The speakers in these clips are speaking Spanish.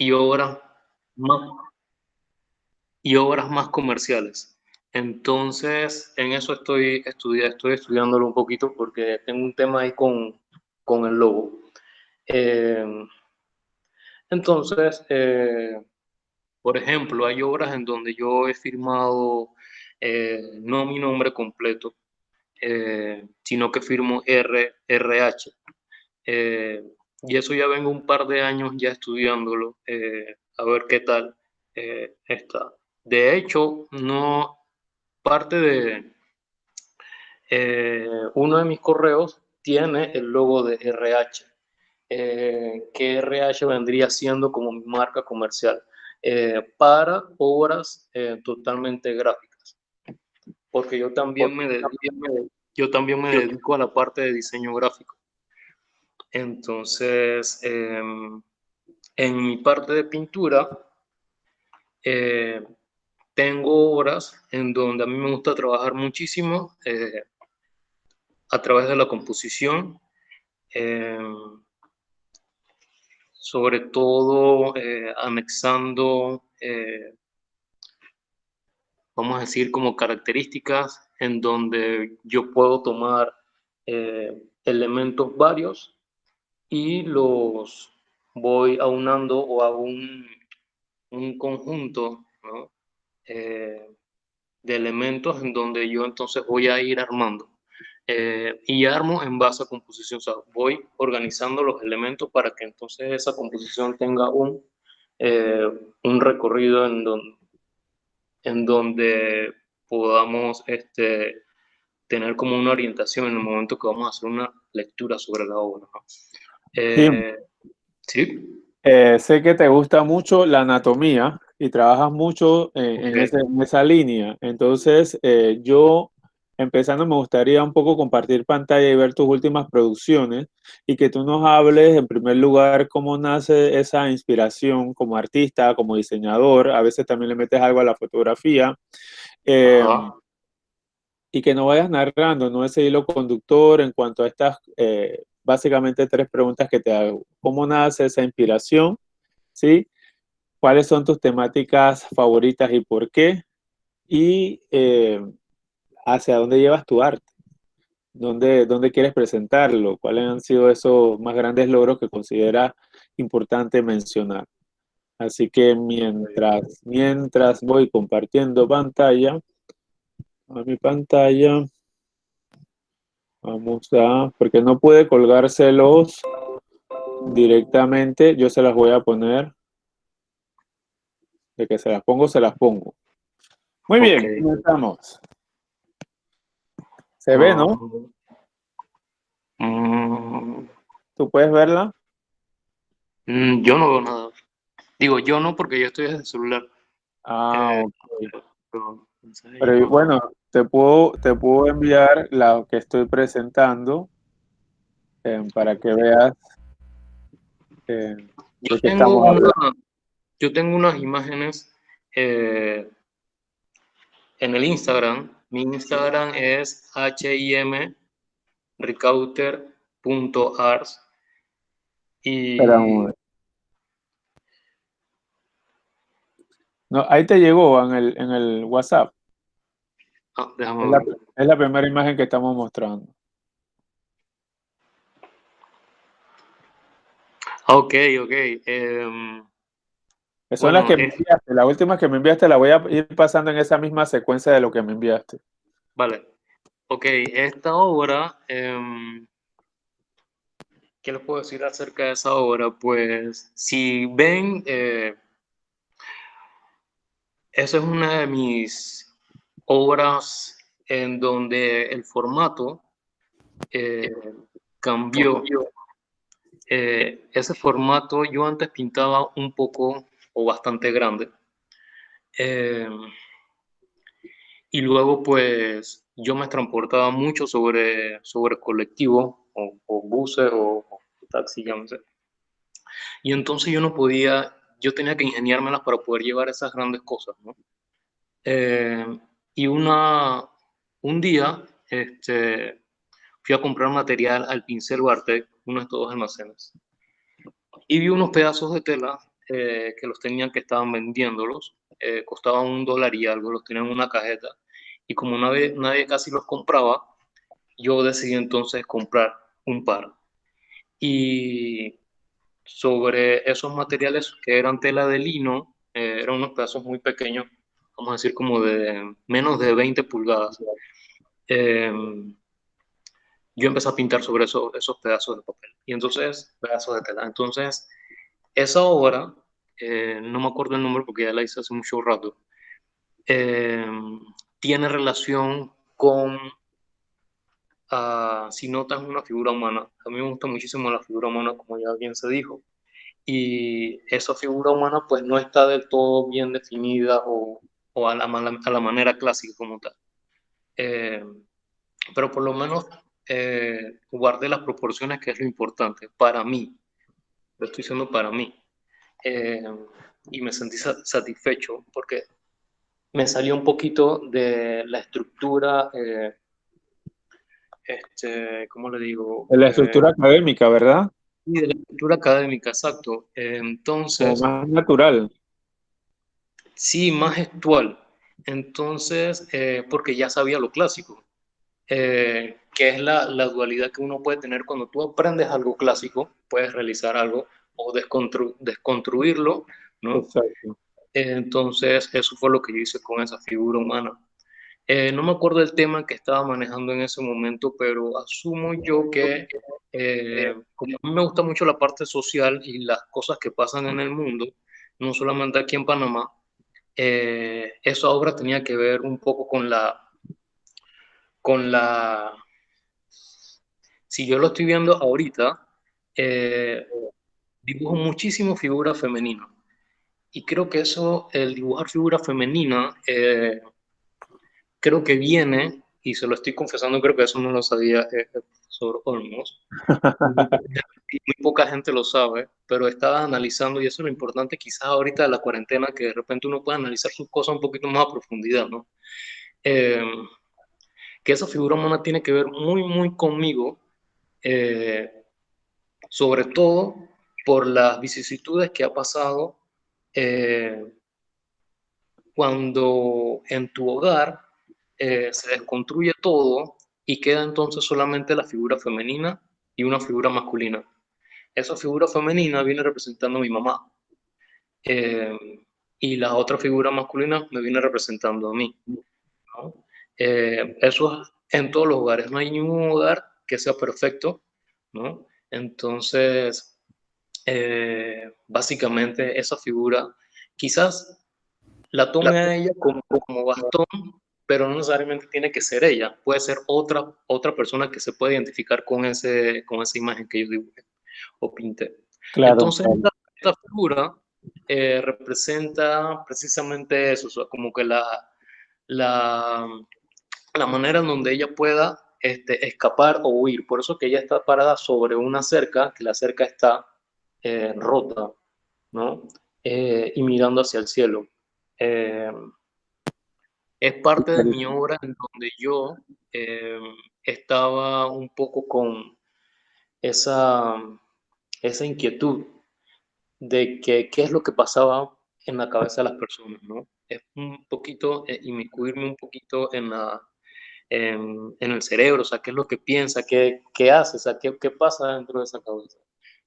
y obras más, y obras más comerciales. Entonces, en eso estoy estudiándolo un poquito porque tengo un tema ahí con el logo. Eh, entonces, por ejemplo, hay obras en donde yo he firmado no mi nombre completo, sino que firmo RH. Eh, y eso ya vengo un par de años ya estudiándolo, a ver qué tal está. De hecho, no parte de uno de mis correos tiene el logo de RH, que RH vendría siendo como mi marca comercial para obras totalmente gráficas, porque yo también me dedico a la parte de diseño gráfico. Entonces, en mi parte de pintura, eh, tengo horas en donde a mí me gusta trabajar muchísimo a través de la composición, eh, sobre todo anexando, vamos a decir, como características en donde yo puedo tomar elementos varios y los voy aunando o hago un conjunto, ¿no? eh, de elementos en donde yo entonces voy a ir armando. Y armo en base a composición, o sea, voy organizando los elementos para que entonces esa composición tenga eh, un recorrido en donde podamos tener como una orientación en el momento que vamos a hacer una lectura sobre la obra, ¿no? Jim, Eh, sí, sé que te gusta mucho la anatomía y trabajas mucho ok. en esa línea. Entonces, yo, empezando, me gustaría un poco compartir pantalla y ver tus últimas producciones y que tú nos hables, en primer lugar, cómo nace esa inspiración como artista, como diseñador. A veces también le metes algo a la fotografía. eh, Ajá. y que no vayas narrando, no ese hilo conductor en cuanto a estas, básicamente, tres preguntas que te hago. ¿Cómo nace esa inspiración? ¿Sí? ¿Cuáles son tus temáticas favoritas y por qué? Y hacia dónde llevas tu arte, dónde quieres presentarlo, cuáles han sido esos más grandes logros que consideras importante mencionar. Así que mientras voy compartiendo pantalla, a mi pantalla, porque no puede colgárselos directamente, yo se las voy a poner, de que se las pongo, se las pongo. Muy Ok. bien, comenzamos. Se ve, ¿no? Ah, mm, ¿Tú puedes verla? yo no veo nada. Digo, yo no porque yo estoy desde el celular. Ah, Eh, ok. entonces ahí Pero no. bueno, te puedo enviar la que estoy presentando para que veas eh, Yo de qué tengo estamos una, hablando. yo tengo unas imágenes eh, en el Instagram. Mi Instagram es himrecauter.ars Espera un y momento. No, ahí te llegó en el WhatsApp. déjame Es la, ver. es la primera imagen que estamos mostrando. Ok, ok. Son las Bueno, que me enviaste. Las últimas que me enviaste las voy a ir pasando en esa misma secuencia de lo que me enviaste. vale. Ok, esta obra, ¿qué les puedo decir acerca de esa obra? Pues si ven, esa es una de mis obras en donde el formato eh, cambió. Ese formato yo antes pintaba un poco o bastante grande. eh, y luego pues yo me transportaba mucho sobre colectivo o buses o taxi, llámese. Y entonces yo no podía, yo tenía que ingeniármelas para poder llevar esas grandes cosas, ¿no? Eh, y un día fui a comprar material al Pincel Bartek, uno de estos almacenes, y vi unos pedazos de tela que los tenían que estaban vendiéndolos, costaban $1 y algo, los tenían en una cajeta, y como nadie casi los compraba, yo decidí entonces comprar un par. Y sobre esos materiales que eran tela de lino, eran unos pedazos muy pequeños, vamos a decir como de menos de 20 pulgadas. Eh, yo empecé a pintar sobre esos pedazos de papel, y entonces, pedazos de tela. Entonces, esa obra, no me acuerdo el nombre porque ya la hice hace mucho rato, eh, tiene relación con, si notas, una figura humana. A mí me gusta muchísimo la figura humana, como ya bien se dijo. Y esa figura humana pues no está del todo bien definida o a la manera clásica como tal. Eh, pero por lo menos guardé las proporciones, que es lo importante para mí, lo estoy diciendo para mí. Eh, y me sentí satisfecho porque me salió un poquito de la estructura, ¿cómo le digo? De la estructura académica, ¿verdad? Y de la estructura académica, exacto. Como Entonces, más natural. sí, más gestual. Entonces, porque ya sabía lo clásico, que es la dualidad que uno puede tener cuando tú aprendes algo clásico, puedes realizar algo o desconstruirlo, ¿no? Exacto. Entonces, eso fue lo que yo hice con esa figura humana. No me acuerdo del tema que estaba manejando en ese momento, pero asumo yo que, como a mí me gusta mucho la parte social y las cosas que pasan en el mundo, no solamente aquí en Panamá, esa obra tenía que ver un poco con la, si yo lo estoy viendo ahorita, eh, dibujo muchísimo figura femenina. Y creo que eso, el dibujar figura femenina, creo que viene, y se lo estoy confesando, creo que eso no lo sabía el profesor Olmos, y muy poca gente lo sabe, pero estaba analizando, y eso es lo importante quizás ahorita de la cuarentena, que de repente uno puede analizar sus cosas un poquito más a profundidad, ¿no? Eh, que esa figura humana tiene que ver muy, muy conmigo, eh, sobre todo por las vicisitudes que ha pasado eh, cuando en tu hogar se desconstruye todo y queda entonces solamente la figura femenina y una figura masculina. Esa figura femenina viene representando a mi mamá, eh, y la otra figura masculina me viene representando a mí, ¿no? Eso es en todos los hogares, no hay ningún hogar que sea perfecto, ¿no? Entonces, básicamente esa figura quizás la tome a ella como bastón, pero no necesariamente tiene que ser ella, puede ser otra persona que se puede identificar con esa imagen que yo dibujé o pinté. Claro, Entonces, esta figura representa precisamente eso, o sea, como que la, la manera en donde ella pueda escapar o huir. Por eso que ella está parada sobre una cerca, que la cerca está rota, ¿no? Y mirando hacia el cielo. Eh, es parte de mi obra en donde yo eh, estaba un poco con esa, esa inquietud de que qué es lo que pasaba en la cabeza de las personas, ¿no? Es un poquito inmiscuirme un poquito en el cerebro, o sea, qué es lo que piensa, qué hace, o sea, qué pasa dentro de esa cabeza.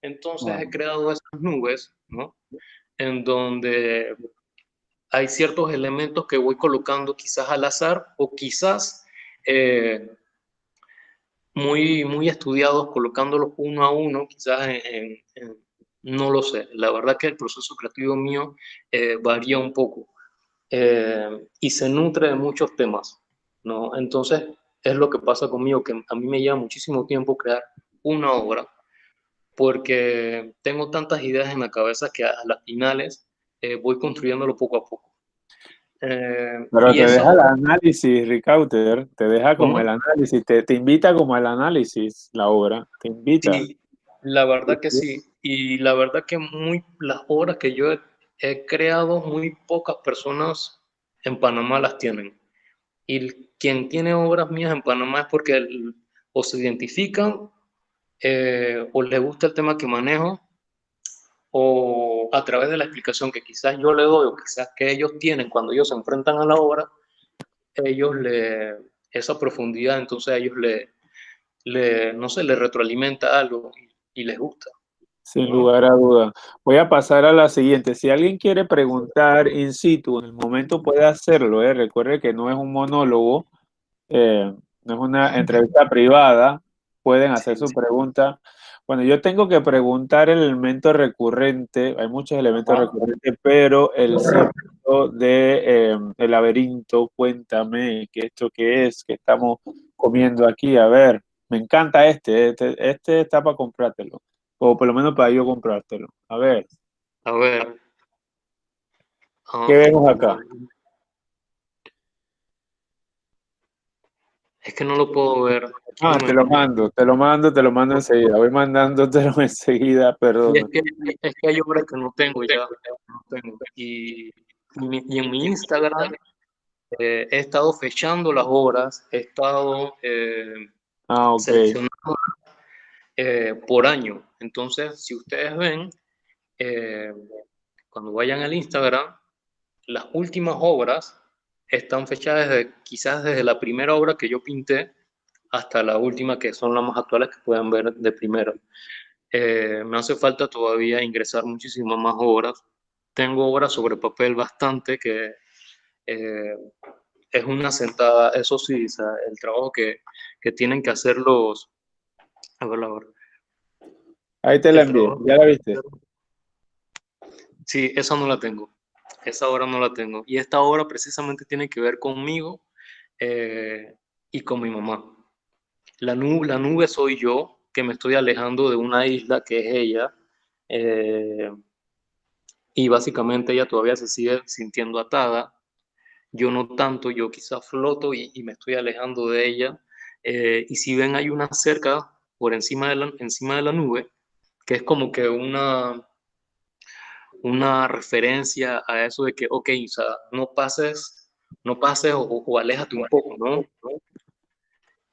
Entonces he creado esas nubes, ¿no? En donde hay ciertos elementos que voy colocando quizás al azar o quizás eh, muy estudiados, colocándolos uno a uno, quizás no lo sé. La verdad que el proceso creativo mío varía un poco, y se nutre de muchos temas, ¿no? Entonces es lo que pasa conmigo, que a mí me lleva muchísimo tiempo crear una obra, porque tengo tantas ideas en la cabeza que a las finales voy construyéndolo poco a poco. pero Y te esa deja el obra, análisis, Ricauter, te deja como el ¿cómo? análisis, te invita como al análisis la obra, te invita. Sí, la verdad que sí. Y la verdad que las obras que yo he creado, muy pocas personas en Panamá las tienen. Y quien tiene obras mías en Panamá es porque o se identifican, o les gusta el tema que manejo, o a través de la explicación que quizás yo le doy o quizás que ellos tienen cuando ellos se enfrentan a la obra, esa profundidad, entonces a ellos no sé, les retroalimenta algo y les gusta, Sin ¿no? lugar a duda. Voy a pasar a la siguiente. Si alguien quiere preguntar in situ, en el momento puede hacerlo, ¿eh? Recuerde que no es un monólogo, no es una entrevista privada. Pueden hacer Sí, su sí. pregunta. Bueno, yo tengo que preguntar el elemento recurrente. Hay muchos elementos Ajá. recurrentes, pero el símbolo de el laberinto, cuéntame, ¿qué esto qué es? ¿Qué estamos comiendo aquí? A ver, me encanta este está para comprártelo. O por lo menos para yo comprártelo. A ver, A ver, ¿qué ah, vemos acá? es que no lo puedo ver. Aquí Ah, no me... te lo mando enseguida. Voy mandándotelo enseguida, Y perdón. es que hay obras que no tengo ya, no tengo. Y en mi Instagram he estado fechando las obras, he estado Ah, ok. seleccionando por año. Entonces, si ustedes ven, eh, cuando vayan al Instagram, las últimas obras están fechadas quizás desde la primera obra que yo pinté hasta la última, que son las más actuales que pueden ver de primero. Me hace falta todavía ingresar muchísimas más obras. Tengo obras sobre papel bastante que eh, es una sentada, eso sí, o sea, el trabajo que tienen que hacer a ver, Ahí te la el envié. trabajo. ¿Ya la viste? Sí, esa no la tengo, esa obra no la tengo. Y esta obra precisamente tiene que ver conmigo eh, y con mi mamá. La nube soy yo, que me estoy alejando de una isla que es ella. eh, y básicamente ella todavía se sigue sintiendo atada. Yo no tanto, yo quizás floto y me estoy alejando de ella. Y si ven, hay una cerca por encima de la nube, que es como que una referencia a eso de que, ok, o sea, no pases o aléjate un poco, ¿no?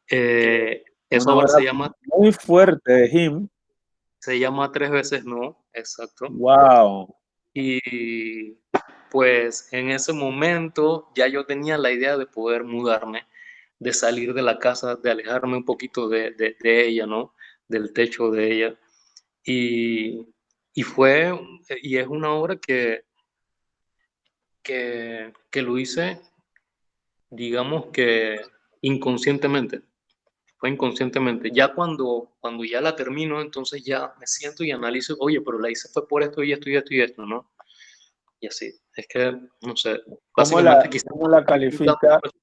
Esa Una obra obra muy fuerte de Him. se llama Tres veces no, exacto. Wow. Y pues en ese momento ya yo tenía la idea de poder mudarme, de salir de la casa, de alejarme un poquito de ella, ¿no? Del techo de ella. Y, y fue, y es una obra que lo hice, digamos que inconscientemente, fue inconscientemente. Ya cuando ya la termino, entonces ya me siento y analizo, oye, pero la hice fue por esto y esto y esto y esto, ¿no? Y así. Es que, no sé, básicamente quizás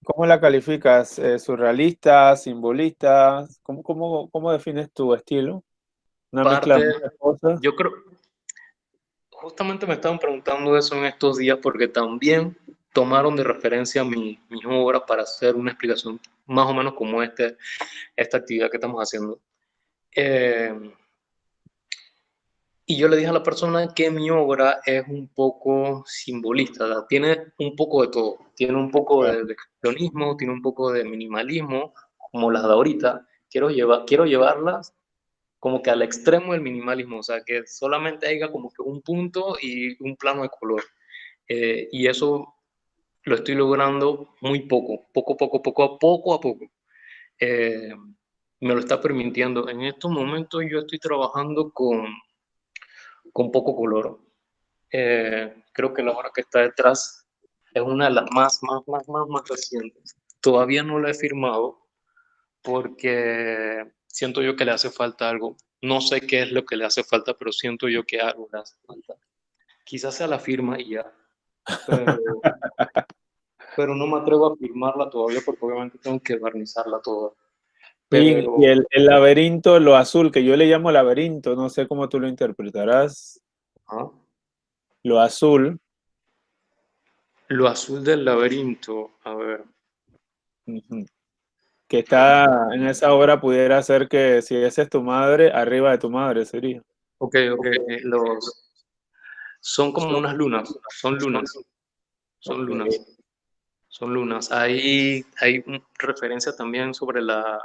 Cómo la calificas? ¿Surrealista, simbolista? ¿Cómo defines tu estilo? ¿Una mezcla de parte, muchas cosas? yo creo, justamente me estaban preguntando eso en estos días porque también tomaron de referencia mis obras para hacer una explicación más o menos como esta actividad que estamos haciendo. Eh, y yo le dije a la persona que mi obra es un poco simbolista, ¿verdad? Tiene un poco de todo, tiene un poco de expresionismo, tiene un poco de minimalismo, como las de ahorita. Quiero llevarlas como que al extremo del minimalismo, o sea, que solamente haya como que un punto y un plano de color. Y eso lo estoy logrando muy poco a poco. Eh, Me lo está permitiendo. En estos momentos yo estoy trabajando con poco color. Creo que la obra que está detrás es una de las más recientes. Todavía no la he firmado porque siento yo que le hace falta algo. No sé qué es lo que le hace falta, pero siento yo que algo le hace falta. Quizás sea la firma y ya, pero, pero no me atrevo a firmarla todavía porque obviamente tengo que barnizarla toda. Y Pero el laberinto, lo azul, que yo le llamo laberinto, no sé cómo tú lo interpretarás. ah, Lo azul, lo azul del laberinto, a ver, ujú, que está en esa obra, pudiera ser que si esa es tu madre, arriba de tu madre sería. ok, son como unas lunas, son Ok. lunas. Son lunas. Hay referencia también sobre la...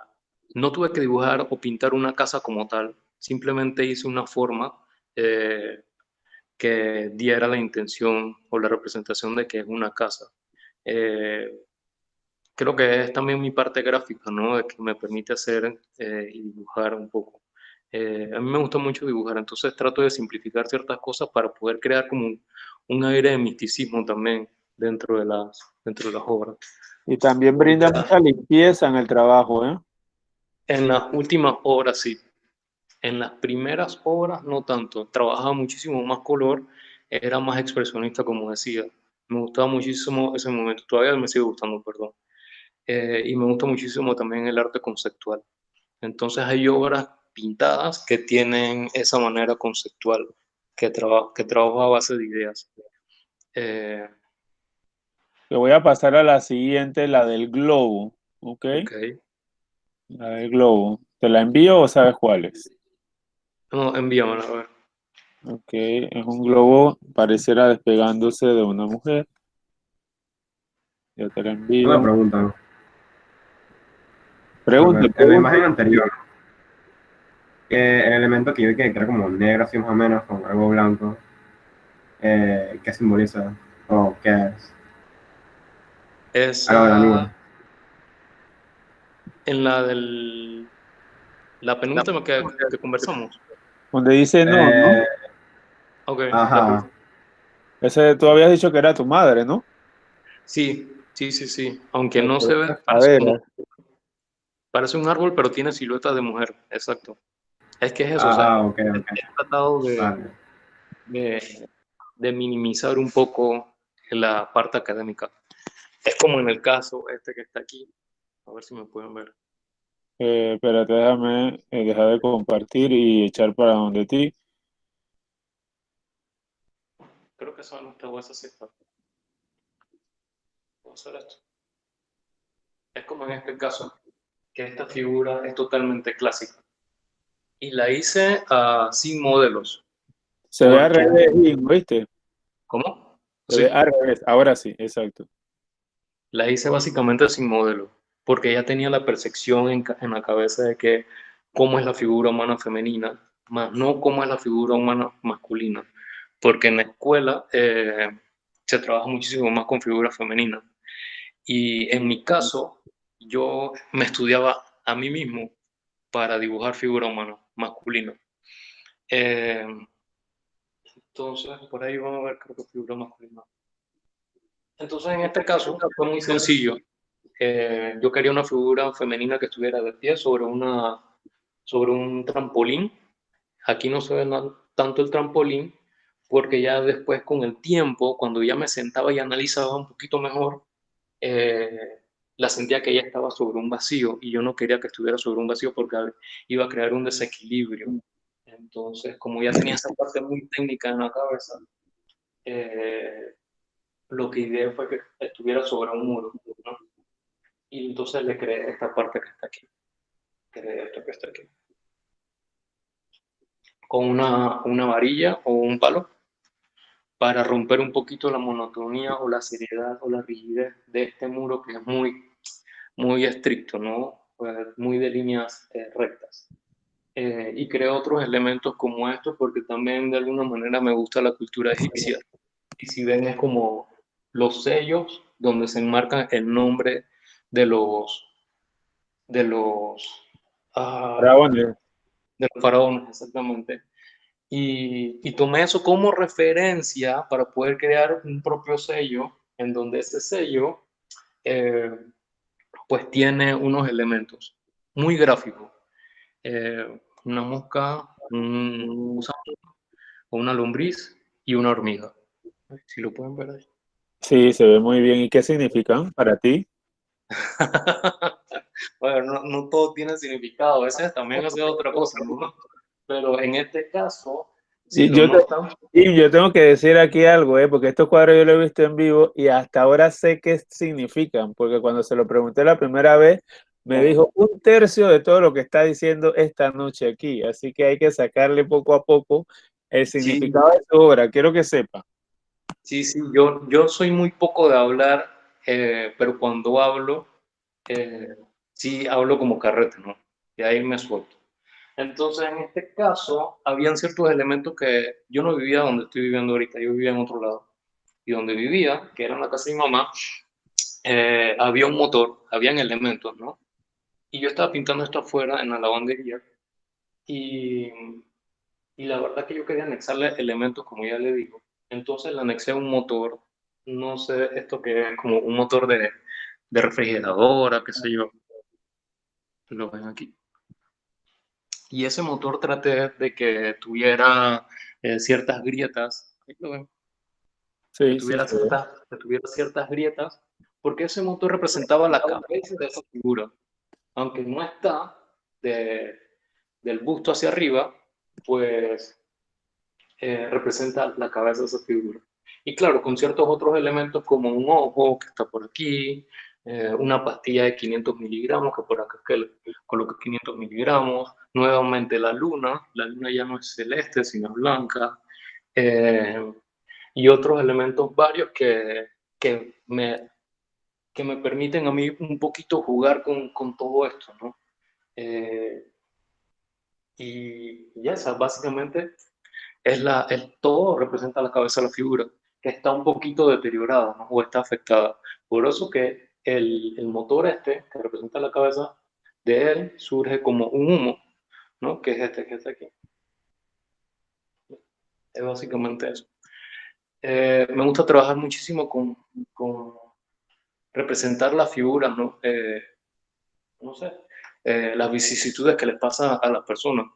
No tuve que dibujar o pintar una casa como tal, simplemente hice una forma. eh, que diera la intención o la representación de que es una casa. Eh, Creo que es también mi parte gráfica, ¿no? De que me permite hacer y dibujar un poco. A mí me gusta mucho dibujar, entonces trato de simplificar ciertas cosas para poder crear como un aire de misticismo también dentro de las obras. Y también brinda mucha limpieza en el trabajo, ¿eh? En las últimas obras sí, en las primeras obras no tanto, trabajaba muchísimo más color, era más expresionista como decía. Me gustaba muchísimo ese momento, todavía me sigue gustando, perdón. Y me gusta muchísimo también el arte conceptual. Entonces hay obras pintadas que tienen esa manera conceptual, que trabaja a base de ideas. Eh, Te voy a pasar a la siguiente, la del globo, ¿ok? ok. La del globo. ¿Te la envío o sabes cuál es? No, envíamela a ver. Ok, es un globo, pareciera despegándose de una mujer. Ya te la Una envío. pregunta. Pregunta, En la pregunta. imagen anterior, que el elemento que yo vi que era como negro, así más o menos, con algo blanco, ¿qué simboliza? ¿O qué es? Algo de la Esa, nube. en la penúltima que conversamos. Donde dice no, ¿no? Eh, Ok, ajá, Ese tú habías dicho que era tu madre, ¿no? sí, sí, sí, sí. Aunque Ok, no se ve, a parece ver, como, parece un árbol, pero tiene silueta de mujer. Exacto. Es que es eso, o sea, ok, ok. he tratado Vale. de, de minimizar un poco la parte académica. Es como en el caso este que está aquí. A ver si me pueden ver. espérate, déjame dejar de compartir y echar para donde ti. Creo que eso no está esa sí está. Vamos a hacer esto. Es como en este caso, que esta figura es totalmente clásica. Y la hice sin modelos, Se ve al porque... revés, ¿viste? ¿Cómo? Se ve Sí. al revés. Ahora sí, exacto. La hice básicamente sin modelo, porque ella tenía la percepción en la cabeza de que cómo es la figura humana femenina, más no cómo es la figura humana masculina, porque en la escuela se trabaja muchísimo más con figuras femeninas. Y en mi caso, yo me estudiaba a mí mismo para dibujar figura humana masculina. Eh, entonces, por ahí vamos a ver, creo que figura masculina. Entonces, en este caso, fue muy sencillo. Yo quería una figura femenina que estuviera de pie sobre un trampolín. Aquí no se ve tanto el trampolín, porque ya después con el tiempo, cuando ya me sentaba y analizaba un poquito mejor, eh, la sentía que ella estaba sobre un vacío y yo no quería que estuviera sobre un vacío porque iba a crear un desequilibrio. Entonces, como ya tenía esa parte muy técnica en la cabeza, eh, lo que ideé fue que estuviera sobre un muro, ¿no? Y entonces le creé esta parte que está aquí, creé esto que está aquí, con una varilla o un palo para romper un poquito la monotonía o la seriedad o la rigidez de este muro que es muy estricto, ¿no? Pues muy de líneas rectas. Y creé otros elementos como estos porque también de alguna manera me gusta la cultura egipcia. Y si ven es como los sellos donde se enmarca el nombre de de los, ah, Dragones. de los faraones, exactamente. Y tomé eso como referencia para poder crear un propio sello en donde ese sello eh, pues tiene unos elementos muy gráficos. Una mosca, un gusano, una lombriz y una hormiga. Si lo pueden ver ahí. Sí, se ve muy bien. ¿Y qué significan para ti? Bueno, no todo tiene significado, a veces también hace otra cosa, ¿no? Pero en este caso, si Y lo yo, notan, y yo tengo que decir aquí algo, porque estos cuadros yo los he visto en vivo y hasta ahora sé qué significan, porque cuando se lo pregunté la primera vez, me dijo un tercio de todo lo que está diciendo esta noche aquí, así que hay que sacarle poco a poco el sí, significado de su obra, quiero que sepa. sí, sí, yo soy muy poco de hablar, pero cuando hablo, eh, sí hablo como carrete, ¿no? Y ahí me suelto. Entonces, en este caso, habían ciertos elementos que yo no vivía donde estoy viviendo ahorita, yo vivía en otro lado. Y donde vivía, que era en la casa de mi mamá, había un motor, habían elementos, ¿no? Y yo estaba pintando esto afuera en la lavandería y, y la verdad que yo quería anexarle elementos, como ya le digo. Entonces le anexé un motor, no sé, esto que es como un motor de refrigeradora, qué sé yo, lo ven aquí. Y ese motor traté de que tuviera ciertas grietas, ahí lo ven, Sí, sí, sí. que tuviera ciertas grietas, porque ese motor representaba la cabeza de esa figura. Aunque no está de, del busto hacia arriba, pues representa la cabeza de esa figura. Y claro, con ciertos otros elementos como un ojo que está por aquí, una pastilla de 500 miligramos que por acá es que le coloqué 500 miligramos, nuevamente la luna ya no es celeste, sino es blanca, eh, y otros elementos varios que, me, que me permiten a mí un poquito jugar con todo esto, ¿no? Eh, y ya, esa básicamente todo representa la cabeza de la figura, que está un poquito deteriorada, ¿no? O está afectada. Por eso que el motor este, que representa la cabeza de él, surge como un humo, ¿no? Que es este que está aquí. Es básicamente eso. Me gusta trabajar muchísimo con representar las figuras, ¿no? No sé, las vicisitudes que les pasa a las personas.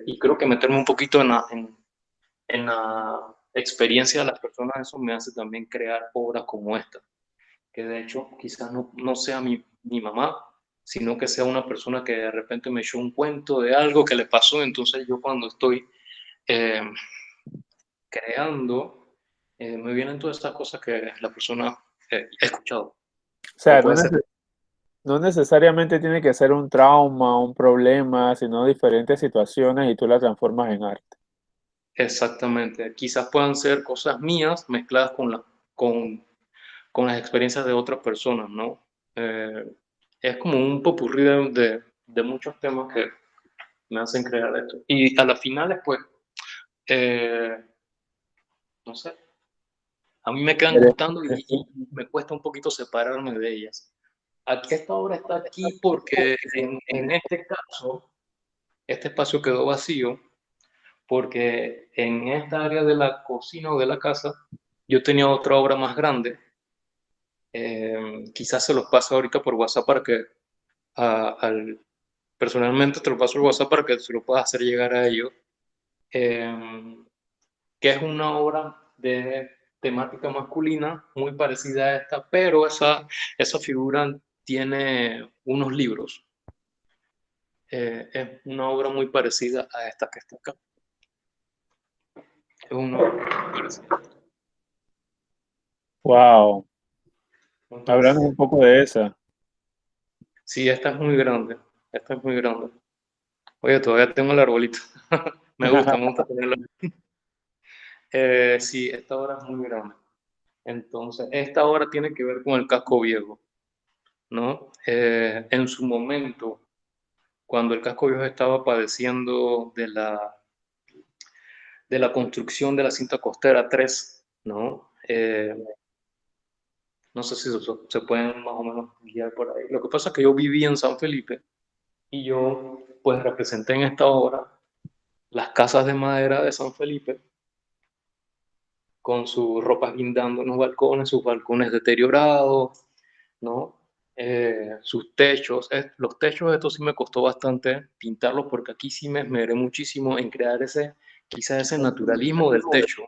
Y creo que meterme un poquito en la experiencia de las personas, eso me hace también crear obras como esta, que de hecho quizás no sea mi mamá, sino que sea una persona que de repente me echó un cuento de algo que le pasó, entonces yo cuando estoy eh, creando, me vienen todas estas cosas que la persona ha escuchado, O o sea, puede ser. no necesariamente tiene que ser un trauma, un problema, sino diferentes situaciones y tú las transformas en arte. Exactamente, quizás puedan ser cosas mías mezcladas con las experiencias de otras personas, ¿no? Eh, es como un popurrí de muchos temas que me hacen crear esto. Y a las finales, pues, eh, no sé, a mí me quedan Pero- gustando y me cuesta un poquito separarme de ellas. Aquí esta obra está aquí porque en este caso, este espacio quedó vacío porque en esta área de la cocina o de la casa yo tenía otra obra más grande. Quizás se los paso ahorita por WhatsApp para que al, personalmente te lo paso por WhatsApp para que se lo puedas hacer llegar a ellos, que es una obra de temática masculina muy parecida a esta, pero esa figura tiene unos libros. Es una obra muy parecida a esta que está acá. Es una obra muy parecida. Wow, Ujú. hablando un poco de esa. Sí, esta es muy grande. Esta es muy grande. Oye, todavía tengo el arbolito. Me gusta tenerlo. Sí, esta obra es muy grande. Entonces, esta obra tiene que ver con el casco viejo, ¿no? En su momento, cuando el casco viejo estaba padeciendo de la construcción de la cinta costera 3, ¿no? No sé si se pueden más o menos guiar por ahí. Lo que pasa es que yo viví en San Felipe y yo pues representé en esta obra las casas de madera de San Felipe con sus ropas guindando en los balcones, sus balcones deteriorados, ¿no? Sus techos, los techos, esto sí me costó bastante pintarlos porque aquí sí me esmeré muchísimo en crear quizás ese naturalismo del techo.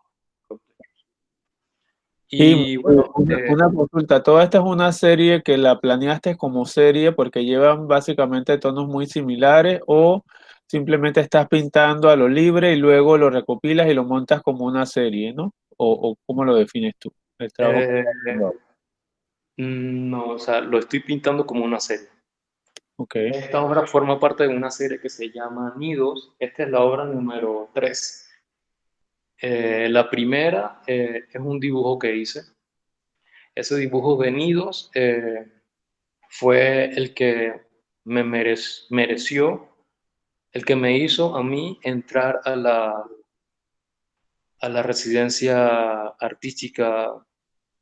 Y Y bueno, una consulta, ¿toda esta es una serie que la planeaste como serie porque llevan básicamente tonos muy similares o simplemente estás pintando a lo libre y luego lo recopilas y lo montas como una serie, ¿no? O ¿cómo lo defines tú? El trabajo. eh, no, o sea, lo estoy pintando como una serie. Ok, Esta obra forma parte de una serie que se llama Nidos. Esta es la obra número 3. La primera es un dibujo que hice. Ese dibujo de Nidos fue el que me mereció el que me hizo a mí entrar a la residencia artística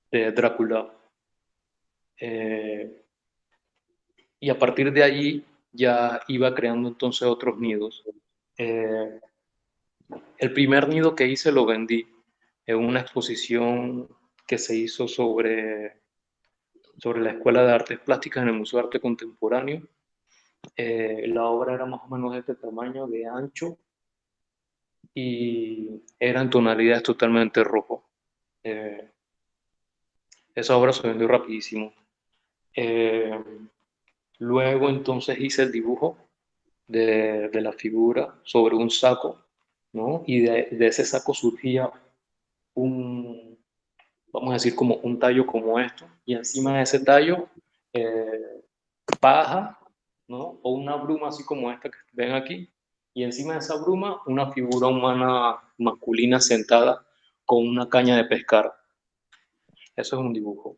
de Drácula. Y a partir de allí ya iba creando entonces otros nidos. Eh, el primer nido que hice lo vendí en una exposición que se hizo sobre la Escuela de Artes Plásticas en el Museo de Arte Contemporáneo. La obra era más o menos de este tamaño, de ancho, y era en tonalidades totalmente rojo. Esa obra se vendió rapidísimo. Luego entonces hice el dibujo de la figura sobre un saco, ¿no? Y de ese saco surgía un, vamos a decir, como un tallo como esto, y encima de ese tallo, paja, ¿no? O una bruma así como esta que ven aquí, y encima de esa bruma una figura humana masculina sentada con una caña de pescar. Eso es un dibujo.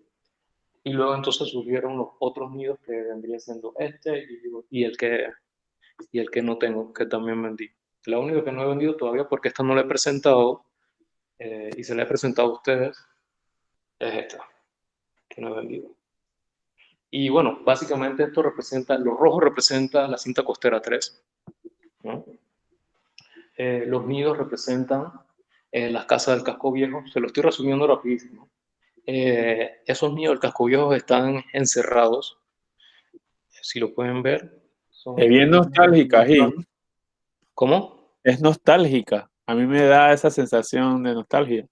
Y luego entonces surgieron los otros nidos que vendría siendo este y el que no tengo, que también vendí. La única que no he vendido todavía porque esta no la he presentado y se la he presentado a ustedes es esta, que no he vendido. Y bueno, básicamente esto representa, lo rojo representa la cinta costera 3, ¿no? Los nidos representan las casas del casco viejo. Se lo estoy resumiendo rapidísimo. Esos nidos del casco viejo están encerrados, si lo pueden ver. Es bien nostálgica, Gil. ¿Cómo? Es nostálgica. A mí me da esa sensación de nostalgia.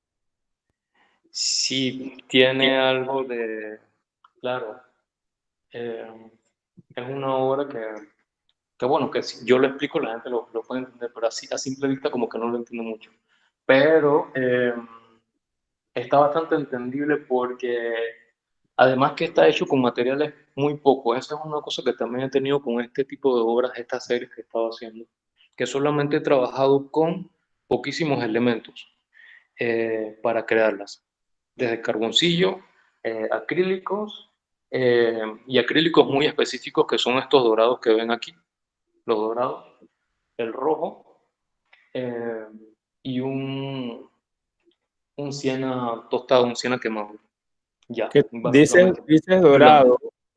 Sí, tiene algo de, claro, eh, es una obra que bueno, que si yo lo explico la gente lo puede entender, pero así a simple vista como que no lo entiende mucho. Pero está bastante entendible porque además que está hecho con materiales muy pocos. Esa es una cosa que también he tenido con este tipo de obras, estas series que he estado haciendo, que solamente he trabajado con poquísimos elementos para crearlas. Desde carboncillo, acrílicos y acrílicos muy específicos que son estos dorados que ven aquí, los dorados, el rojo eh, y un siena tostado, un siena quemado. Ya, Que básicamente.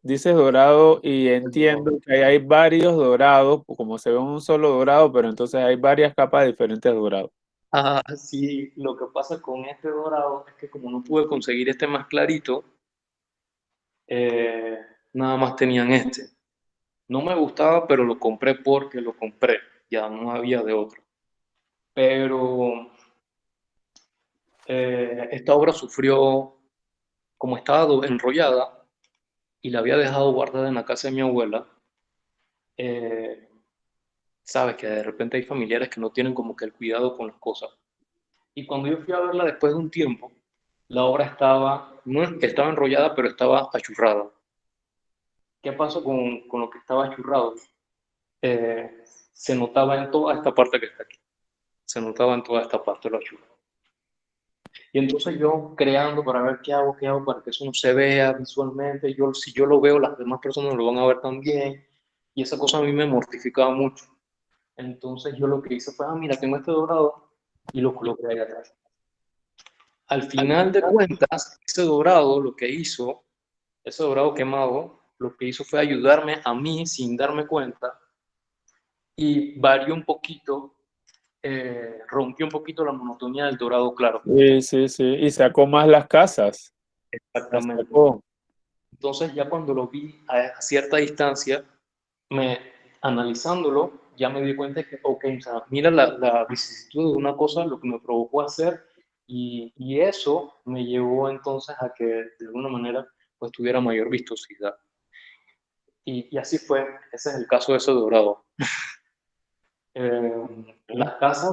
dices dorado y entiendo que hay varios dorados, como se ve un solo dorado, pero entonces hay varias capas de diferentes dorados. Ah, sí, lo que pasa con este dorado es que como no pude conseguir este más clarito, eh, nada más tenían este. No me gustaba, pero lo compré porque lo compré, ya no había de otro. Pero esta obra sufrió, como estaba enrollada y la había dejado guardada en la casa de mi abuela, eh, sabes que de repente hay familiares que no tienen como que el cuidado con las cosas. Y cuando yo fui a verla después de un tiempo, la obra estaba, no estaba enrollada, pero estaba achurrada. ¿Qué pasó con lo que estaba achurrado? Se notaba en toda esta parte que está aquí. Se notaba en toda esta parte lo achurrado. Y entonces yo creando para ver qué hago para que eso no se vea visualmente. Yo, si yo lo veo, las demás personas lo van a ver también. Y esa cosa a mí me mortificaba mucho. Entonces yo lo que hice fue, mira, tengo este dorado y lo coloqué ahí atrás. Al final de cuentas, ese dorado lo que hizo, ese dorado quemado, lo que hizo fue ayudarme a mí sin darme cuenta y varió un poquito, rompió un poquito la monotonía del dorado claro. Sí, sí, sí. Y sacó más las casas. Las Exactamente. sacó. Entonces ya cuando lo vi a cierta distancia, me, analizándolo, ya me di cuenta de que, ok, o sea, mira la vicisitud de una cosa, lo que me provocó hacer, y eso me llevó entonces a que de alguna manera pues tuviera mayor vistosidad. Y así fue, ese es el caso de ese dorado. Las casas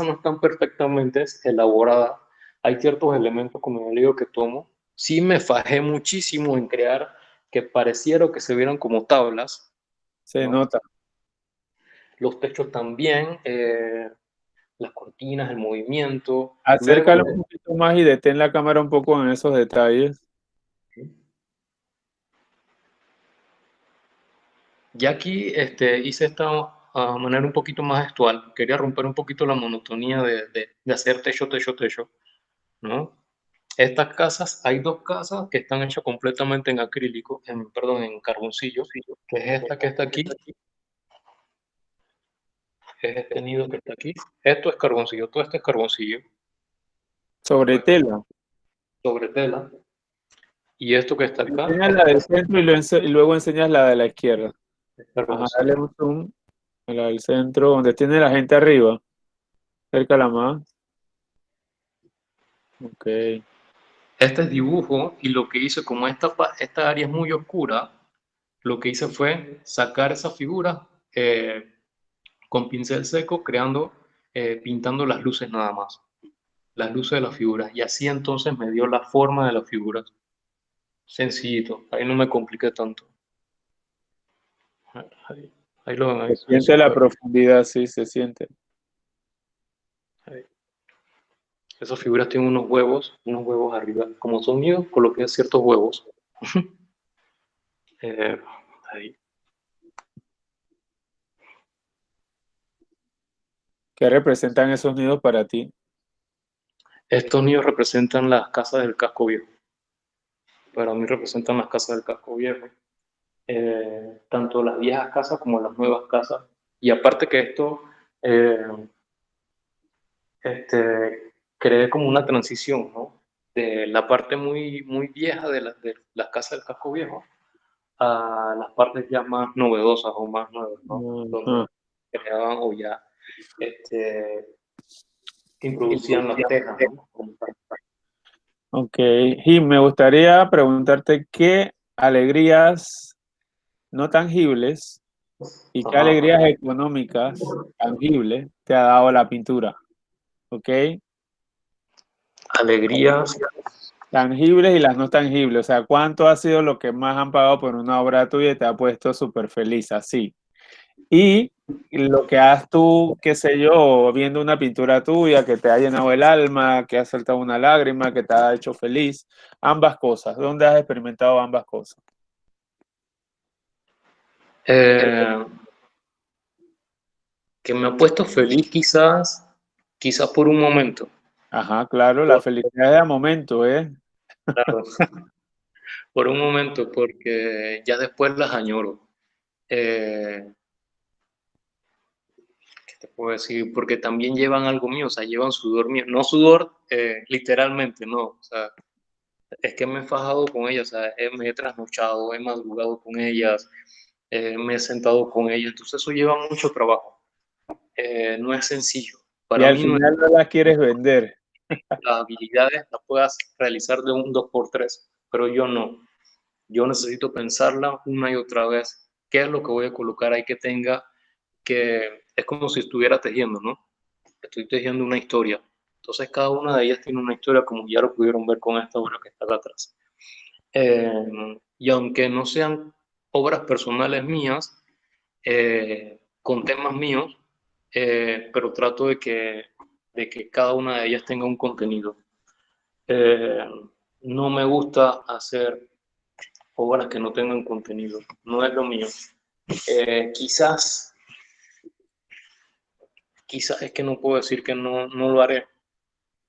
no están perfectamente elaboradas, hay ciertos elementos, como yo digo, que tomo. Sí me fajé muchísimo en crear que pareciera que se vieran como tablas, Se ¿no? nota. Los techos también, las cortinas, el movimiento. Luego, Acércalo un poquito más y detén la cámara un poco en esos detalles. ya aquí hice esta a manera un poquito más gestual. Quería romper un poquito la monotonía de hacer techo, techo, techo, ¿no? Estas casas, hay dos casas que están hechas completamente en acrílico, perdón, en carboncillo, que es esta que está aquí, que es este nido que está aquí. Esto es carboncillo, todo este es carboncillo, Sobre tela. sobre tela. Y esto que está acá Enseñas la del centro y luego enseñas la de la izquierda. es Ajá, dale carboncillo. un zoom a la del centro, donde tiene la gente arriba. Acércala más. Ok. Este es dibujo y lo que hice, como esta área es muy oscura, lo que hice fue sacar esa figura con pincel seco, pintando las luces nada más, las luces de las figuras. Y así entonces me dio la forma de las figuras. Sencillito, ahí no me compliqué tanto. Ahí, ahí lo ven, ahí, Se ahí siente la súper. profundidad, sí, se siente. Ahí. Esas figuras tienen unos huevos arriba. Como son míos, coloqué ciertos huevos. Eh, ahí. ¿Qué representan esos nidos para ti? Estos nidos representan las casas del casco viejo. Para mí representan las casas del casco viejo. Tanto las viejas casas como las nuevas casas. Y aparte que esto eh, creé como una transición, ¿no? De la parte muy, muy vieja de las casas del casco viejo a las partes ya más novedosas o más nuevas, ¿no? Donde Ajá. creaban o ya este, introducían las tejas, ¿no? Ok. Jim, me gustaría preguntarte qué alegrías no tangibles y qué Ajá. alegrías económicas tangibles te ha dado la pintura. ¿Ok? Alegrías. Tangibles y las no tangibles. O sea, ¿cuánto ha sido lo que más han pagado por una obra tuya y te ha puesto súper feliz así? Y lo que has tú, qué sé yo, viendo una pintura tuya que te ha llenado el alma, que ha saltado una lágrima, que te ha hecho feliz. Ambas cosas. ¿Dónde has experimentado ambas cosas? eh, que me ha puesto feliz quizás por un momento. Ajá, claro, la Por, felicidad de momento, ¿eh? claro, por un momento, porque ya después las añoro. Eh, ¿Qué te puedo decir? Porque también llevan algo mío, o sea, llevan sudor mío. No sudor literalmente, no. O sea, es que me he fajado con ellas, o sea, me he trasnochado, he madrugado con ellas, me he sentado con ellas. Entonces eso lleva mucho trabajo. No es sencillo. Y Para al mí no es. final no las quieres vender. Las habilidades las puedas realizar de un 2x3, pero yo no. Yo necesito pensarla una y otra vez. ¿Qué es lo que voy a colocar ahí que tenga que es como si estuviera tejiendo, ¿no? Estoy tejiendo una historia. Entonces cada una de ellas tiene una historia como ya lo pudieron ver con esta obra que está acá atrás. Y aunque no sean obras personales mías, con temas míos, pero trato de que cada una de ellas tenga un contenido. Eh, no me gusta hacer obras que no tengan contenido, no es lo mío. Quizás es que no puedo decir que no lo haré,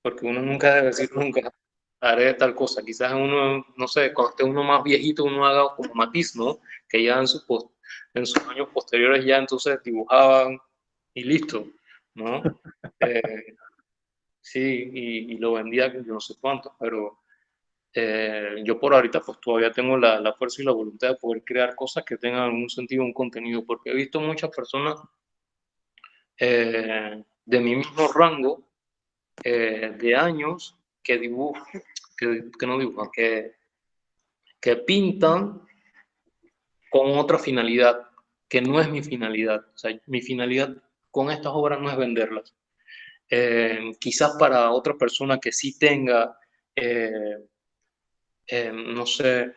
porque uno nunca debe decir nunca haré tal cosa. Quizás uno, no sé, cuando esté uno más viejito, uno haga como Matisse, ¿no? Que ya en sus años posteriores ya entonces dibujaban y listo, ¿no? Eh, sí, y lo vendía yo no sé cuánto, pero yo por ahorita pues todavía tengo la fuerza y la voluntad de poder crear cosas que tengan algún sentido, un contenido, porque he visto muchas personas de mi mismo rango de años que dibujan, que no dibujan, que pintan con otra finalidad, que no es mi finalidad. O sea, mi finalidad con estas obras no es venderlas. Quizás para otra persona que sí tenga, eh, no sé,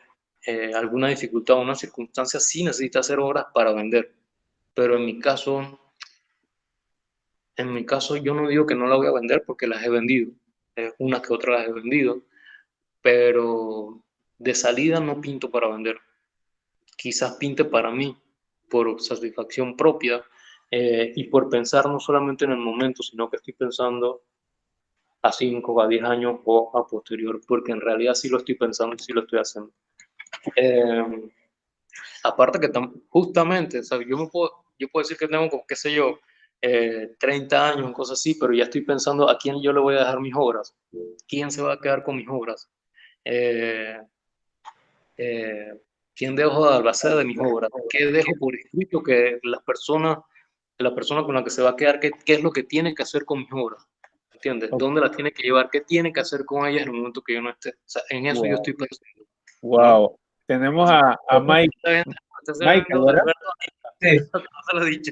alguna dificultad o una circunstancia, sí necesita hacer obras para vender. Pero en mi caso yo no digo que no la voy a vender porque las he vendido. Unas que otras las he vendido, pero de salida no pinto para vender. Quizás pinte para mí, por satisfacción propia, y por pensar no solamente en el momento, sino que estoy pensando a 5, a 10 años o a posterior, porque en realidad sí lo estoy pensando y sí lo estoy haciendo. Aparte que justamente, ¿sabes? Yo puedo decir que tengo, como, qué sé yo, 30 años, cosas así, pero ya estoy pensando a quién yo le voy a dejar mis obras, quién se va a quedar con mis obras, eh, eh, quién dejo de albacea de mis obras, qué dejo por escrito que la persona con la que se va a quedar, qué es lo que tiene que hacer con mis obras, ¿entiendes? Ok. ¿Dónde las tiene que llevar? ¿Qué tiene que hacer con ellas en el momento que yo no esté? O sea, en eso yo Wow. estoy pensando, ¿no? Wow. Tenemos a Mike, Está bien, está Michael, viendo, ¿verdad? Alberto, Sí. no se lo he dicho.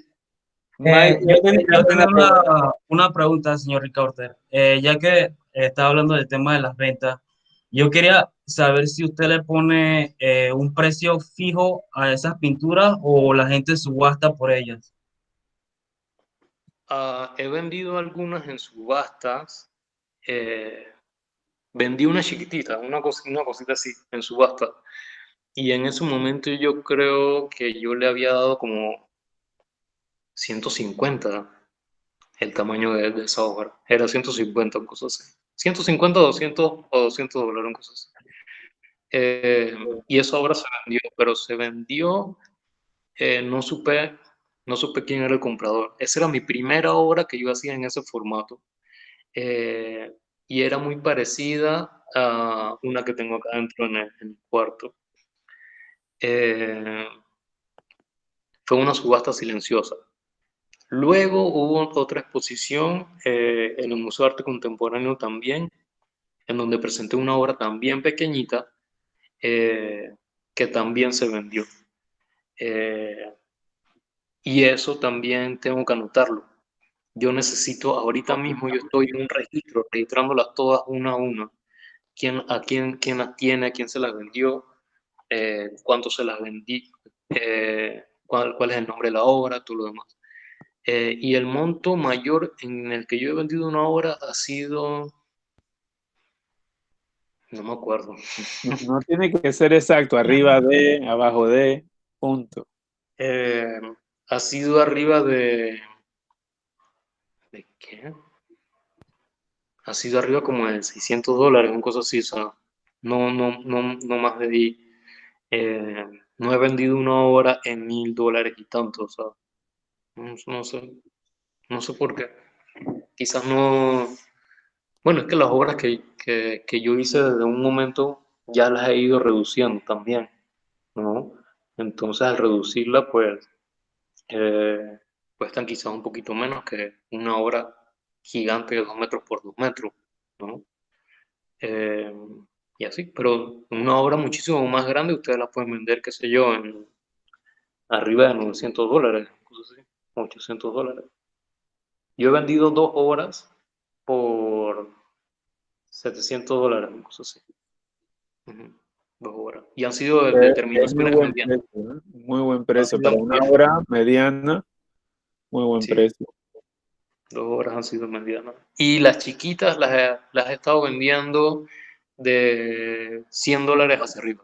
Mike, Yo tiene tenía una pregunta. una pregunta, señor Ricardo. Ya que estaba hablando del tema de las ventas, yo quería saber si usted le pone un precio fijo a esas pinturas o la gente subasta por ellas. He vendido algunas en subastas. eh, Vendí una chiquitita, una cosita así, en subasta. Y en ese momento yo creo que yo le había dado como 150 el tamaño de esa obra. Era 150, cosas así. 150, 200 o $200, cosas así. Y esa obra se vendió, pero se vendió, no supe quién era el comprador. Esa era mi primera obra que yo hacía en ese formato. eh, y era muy parecida a una que tengo acá dentro en el cuarto. Eh, Fue una subasta silenciosa. Luego hubo otra exposición en el Museo de Arte Contemporáneo también, en donde presenté una obra también pequeñita eh, que también se vendió. Eh, y eso también tengo que anotarlo. Yo necesito, ahorita mismo yo estoy en un registro, registrándolas todas una a una. Quién las tiene, a quién se las vendió, cuánto se las vendí, cuál es el nombre de la obra, todo lo demás. Y el monto mayor en el que yo he vendido una obra ha sido, no me acuerdo, No, no tiene que ser exacto, arriba de, abajo de, punto. eh, ha sido arriba ¿de qué? Ha sido arriba como de $600, una cosa así, o sea, no más de ahí. No he vendido una obra en $1,000 y tanto, o sea, no sé, no sé por qué. Quizás no, bueno, es que las obras que yo hice desde un momento ya las he ido reduciendo también, ¿no? Entonces al reducirla, pues cuestan quizás un poquito menos que una obra gigante de 2 metros por 2 metros, ¿no? Eh, y así, pero una obra muchísimo más grande ustedes la pueden vender, qué sé yo, en arriba de $900, cosas así, $800. Yo he vendido 2 obras por $700, cosas así. Ujú, 2 horas. Y han sido de Es muy terminaciones buen medianas. precio, ¿eh? Muy buen Han precio. sido Para una medianas. obra mediana, muy buen Sí, precio. 2 horas han sido medianas. Y las chiquitas las he estado vendiendo de $100 hacia arriba.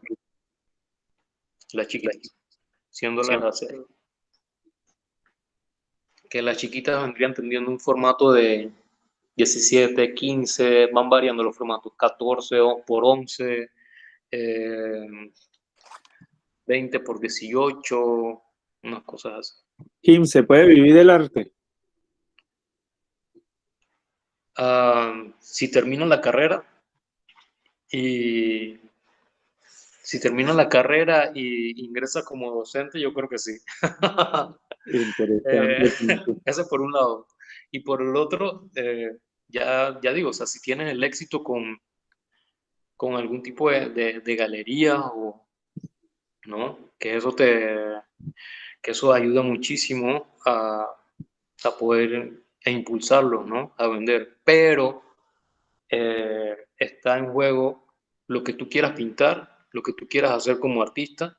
Las chiquitas. $100 hacia arriba. Que las chiquitas vendrían teniendo un formato de 17, 15, van variando los formatos, 14 por 11, 20 por 18, unas cosas así. Kim, ¿se puede vivir del arte? Si termino la carrera y si termina la carrera y ingresa como docente, yo creo que sí. Eh, Interesante punto. Eso por un lado. Y por el otro, ya digo, o sea, si tienes el éxito con algún tipo de galería o, ¿no? Que eso ayuda muchísimo a poder impulsarlo, ¿no? A vender. Pero está en juego lo que tú quieras pintar, lo que tú quieras hacer como artista,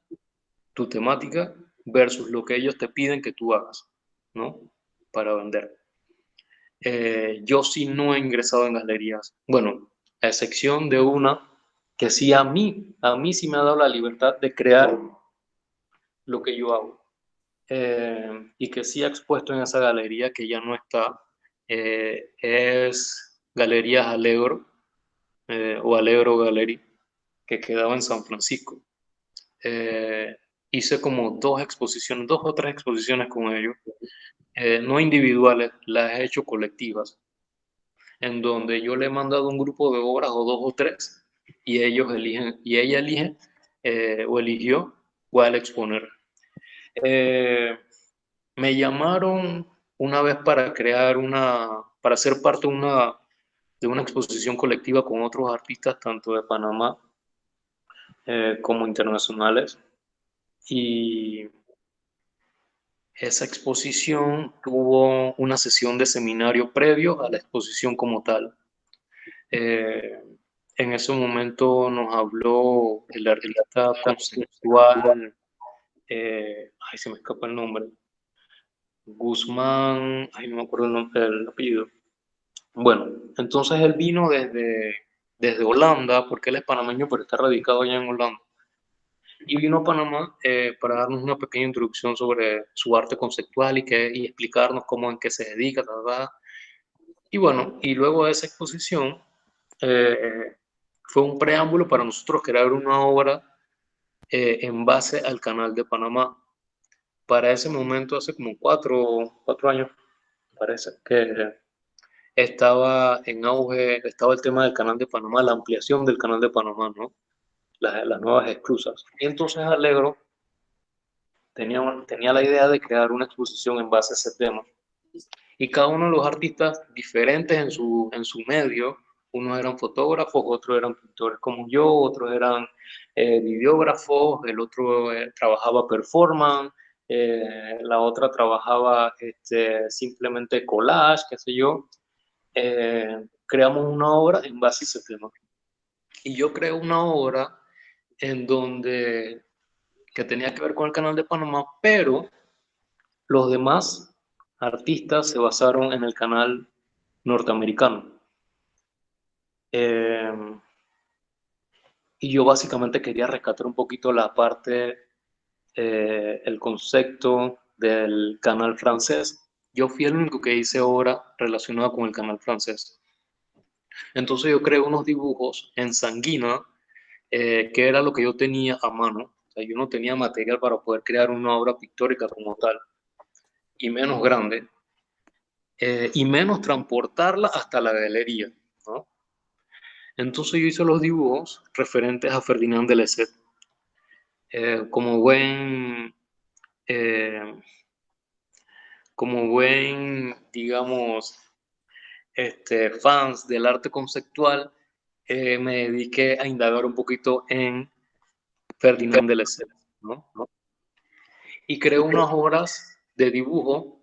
tu temática, versus lo que ellos te piden que tú hagas, ¿no? Para vender. Yo sí no he ingresado en galerías. Bueno, a excepción de una que sí a mí sí me ha dado la libertad de crear lo que yo hago. y que sí ha expuesto en esa galería que ya no está, es Galerías Allegro, o Allegro Gallery, que quedaba en San Francisco. Hice como dos o tres exposiciones con ellos, no individuales, las he hecho colectivas, en donde yo le he mandado un grupo de obras o dos o tres, y ellos eligen, y ella elige o eligió cuál exponer. Me llamaron una vez para para ser parte de una exposición colectiva con otros artistas, tanto de Panamá como internacionales. Y esa exposición tuvo una sesión de seminario previo a la exposición como tal. Eh, en ese momento nos habló el artista conceptual, ay, se me escapa el nombre, Guzmán, ay, no me acuerdo el apellido. Bueno, entonces él vino desde Holanda, porque él es panameño, pero está radicado allá en Holanda. Y vino a Panamá para darnos una pequeña introducción sobre su arte conceptual y explicarnos cómo en qué se dedica, tal. Y bueno, y luego de esa exposición fue un preámbulo para nosotros crear una obra en base al Canal de Panamá. Para ese momento, hace como cuatro años, parece que estaba en auge, estaba el tema del Canal de Panamá, la ampliación del Canal de Panamá, ¿no? Las nuevas esclusas. Y entonces Alegro tenía la idea de crear una exposición en base a ese tema. Y cada uno de los artistas diferentes en su medio, unos eran fotógrafos, otros eran pintores como yo, otros eran videógrafos, el otro trabajaba performance, la otra trabajaba simplemente collage, qué sé yo. Creamos una obra en base a ese tema. Y yo creo una obra en donde que tenía que ver con el Canal de Panamá, pero los demás artistas se basaron en el canal norteamericano. Y yo básicamente quería rescatar un poquito la parte, el concepto del canal francés. Yo fui el único que hice obra relacionada con el canal francés. Entonces yo creé unos dibujos en sanguina, que era lo que yo tenía a mano. O sea, yo no tenía material para poder crear una obra pictórica como tal, y menos grande, y menos transportarla hasta la galería, ¿no? Entonces yo hice los dibujos referentes a Ferdinand de Lesseps. Como eh, como buen, digamos, fans del arte conceptual, me dediqué a indagar un poquito en Ferdinand de Lesseps, ¿no? Y creé unas obras de dibujo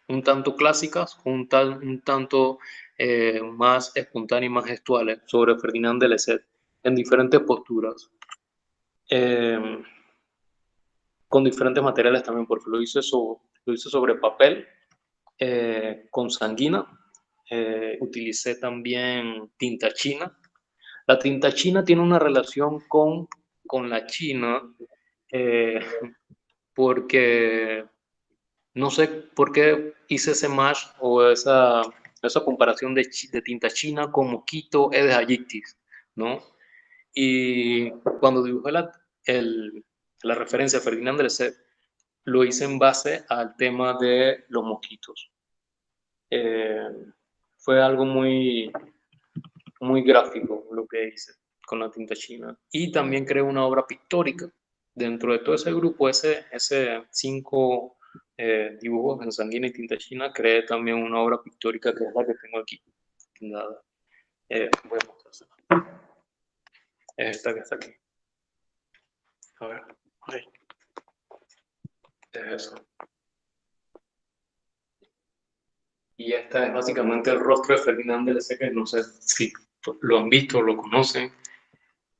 un tanto clásicas, un tanto más espontáneas y más gestuales sobre Ferdinand de Lesseps en diferentes posturas, eh, con diferentes materiales también, porque lo hice sobre papel, con sanguina, utilicé también tinta china. La tinta china tiene una relación con la china, eh, porque no sé por qué hice ese match o esa comparación de tinta china con mosquito Aedes aegypti, ¿no? Y cuando dibujé la referencia a Ferdinand de Lesseps, lo hice en base al tema de los mosquitos. Eh, Fue algo muy gráfico lo que hice con la tinta china. Y también creé una obra pictórica. Dentro de todo ese grupo, ese 5 dibujos en sanguina y tinta china, creé también una obra pictórica que es la que tengo aquí. Nada. Voy a mostrársela. Es esta que está aquí. A ver. Ahí. Es eso. Y esta es básicamente el rostro de Ferdinand de Lesseps, que no sé si lo han visto o lo conocen.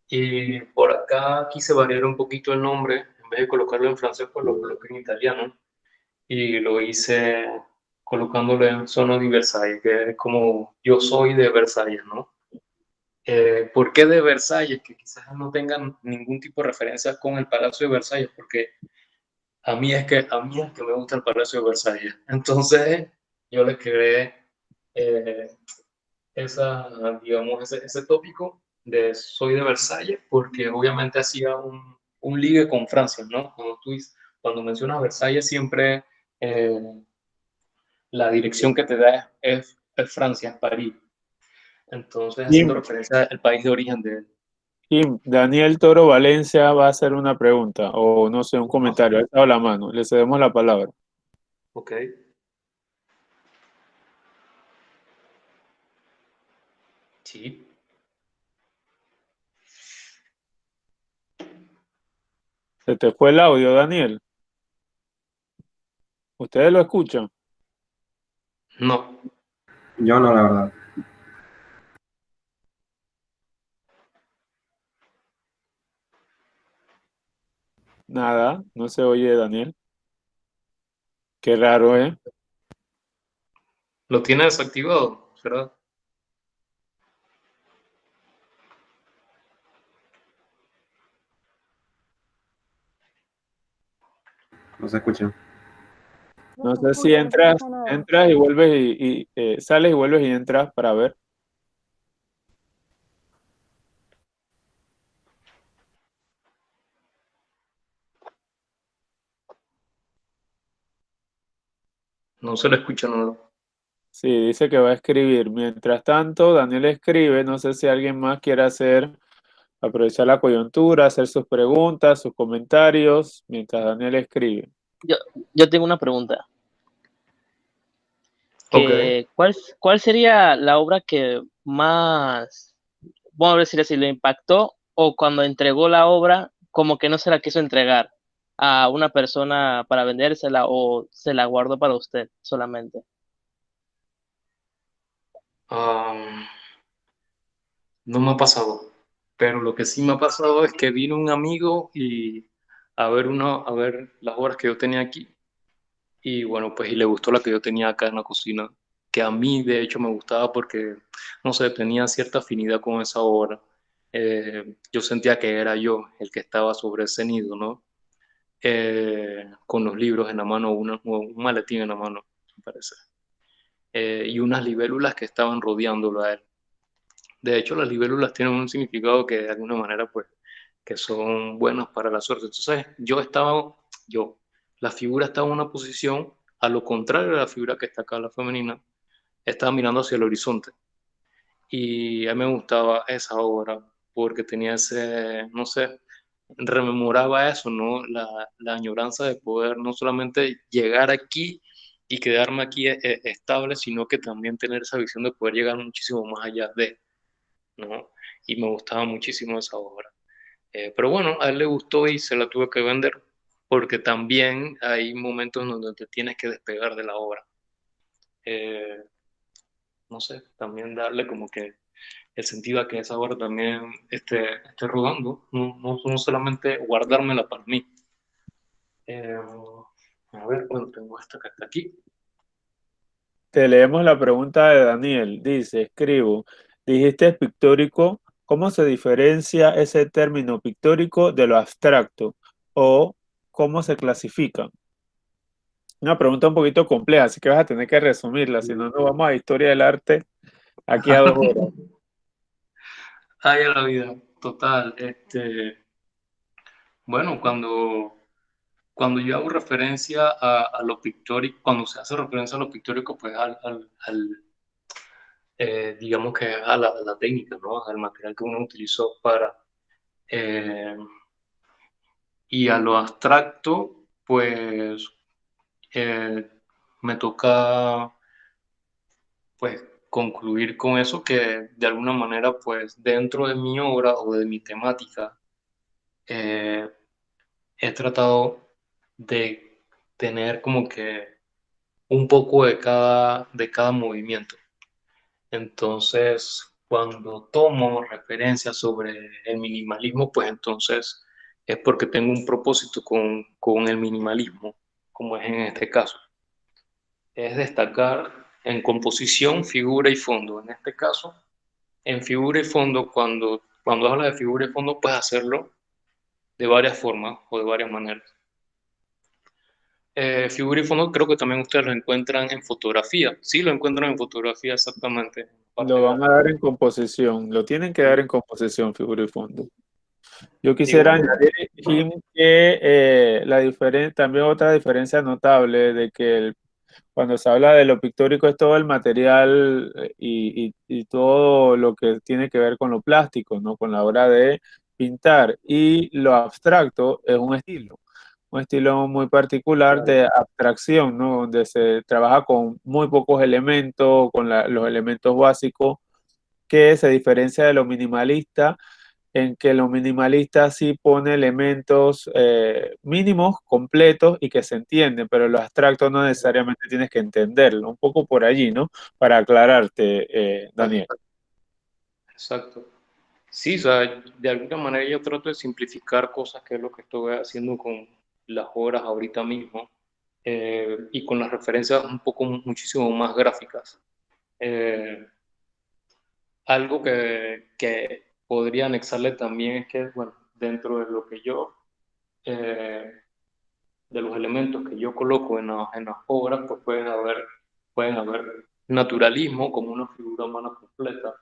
Y por acá quise variar un poquito el nombre, en vez de colocarlo en francés, pues lo coloqué en italiano. Y lo hice colocándolo en Sono di Versailles, que es como yo soy de Versalles, ¿no? ¿Por qué de Versalles? Que quizás no tengan ningún tipo de referencia con el Palacio de Versalles, porque a mí es que me gusta el Palacio de Versalles. Entonces, yo le creé eh, digamos, ese tópico de soy de Versalles, porque obviamente hacía un ligue con Francia, ¿no? Cuando mencionas Versalles, siempre eh, la dirección que te da es Francia, es París. Entonces, haciendo Kim, referencia al país de origen de él. Kim, Daniel Toro Valencia va a hacer una pregunta o no sé, un Ajá. comentario. Ha alzado la mano, le cedemos la palabra. Ok. Sí. Se te fue el audio, Daniel. ¿Ustedes lo escuchan? No. Yo no, la verdad. Nada, no se oye, Daniel. Qué raro, ¿eh? Lo tiene desactivado, ¿verdad? No se escucha. No sé si entras, entras y vuelves sales y vuelves y entras para ver. No se le escucha nada. Sí, dice que va a escribir. Mientras tanto, Daniel escribe. No sé si alguien más quiere aprovechar la coyuntura, hacer sus preguntas, sus comentarios, mientras Daniel escribe. Yo, yo tengo una pregunta. Ok. ¿Cuál sería la obra que más, vamos a ver si le impactó o cuando entregó la obra, como que no se la quiso entregar a una persona para vendérsela o se la guardó para usted solamente? Am, no me ha pasado, pero lo que sí me ha pasado es que vino un amigo y a ver las obras que yo tenía aquí y bueno, pues y le gustó la que yo tenía acá en la cocina, que a mí de hecho me gustaba porque, no sé, tenía cierta afinidad con esa obra. Yo sentía que era yo el que estaba sobre ese nido, ¿no? Con los libros en la mano, un maletín en la mano, me parece, y unas libélulas que estaban rodeándolo a él. De hecho, las libélulas tienen un significado que de alguna manera, pues, que son buenos para la suerte. Entonces, yo, la figura estaba en una posición, a lo contrario de la figura que está acá, la femenina, estaba mirando hacia el horizonte. Y a mí me gustaba esa obra porque tenía ese, no sé, rememoraba eso, ¿no? La añoranza de poder no solamente llegar aquí y quedarme aquí estable, sino que también tener esa visión de poder llegar muchísimo más allá de, ¿no? Y me gustaba muchísimo esa obra. Pero bueno, a él le gustó y se la tuve que vender, porque también hay momentos en donde te tienes que despegar de la obra. Eh, no sé, también darle como que el sentido a que esa obra también esté rodando, no solamente guardármela para mí. Eh, a ver, bueno, tengo esta que está aquí. Te leemos la pregunta de Daniel. Dice, escribo, dijiste pictórico, ¿cómo se diferencia ese término pictórico de lo abstracto? ¿O cómo se clasifican? Una pregunta un poquito compleja, así que vas a tener que resumirla, si no, no vamos a historia del arte aquí a 2 horas. Ay, a la vida, total. Bueno, cuando yo hago referencia a lo pictórico, cuando se hace referencia a lo pictórico, pues digamos que a la técnica, ¿no? Al material que uno utilizó para, eh, y a lo abstracto, pues eh, me toca, pues, concluir con eso que de alguna manera, pues, dentro de mi obra o de mi temática, eh, he tratado de tener como que un poco de cada movimiento. Entonces, cuando tomo referencias sobre el minimalismo, pues entonces es porque tengo un propósito con el minimalismo, como es en este caso. Es destacar en composición, figura y fondo. En este caso, en figura y fondo, cuando habla de figura y fondo, puedes hacerlo de varias formas o de varias maneras. Figura y fondo creo que también ustedes lo encuentran en fotografía. Sí, lo encuentran en fotografía exactamente. Parte Lo de van a dar en composición, lo tienen que dar en composición, figura y fondo. Yo quisiera igual. añadir, Jim, que la diferencia, también otra diferencia notable de que cuando se habla de lo pictórico es todo el material y todo lo que tiene que ver con lo plástico, ¿no? Con la hora de pintar. Y lo abstracto es un estilo muy particular de abstracción, ¿no? Donde se trabaja con muy pocos elementos, con los elementos básicos, que se diferencia de lo minimalista en que lo minimalista sí pone elementos mínimos, completos y que se entienden, pero lo abstracto no necesariamente tienes que entenderlo. Un poco por allí, ¿no? Para aclararte, Daniel. Exacto. Sí, o sea, de alguna manera yo trato de simplificar cosas, que es lo que estoy haciendo con las obras ahorita mismo, y con las referencias un poco muchísimo más gráficas. Eh, Algo que podría anexarle también es que, bueno, dentro de lo que yo, eh, de los elementos que yo coloco en las obras, pues pueden haber naturalismo como una figura humana completa,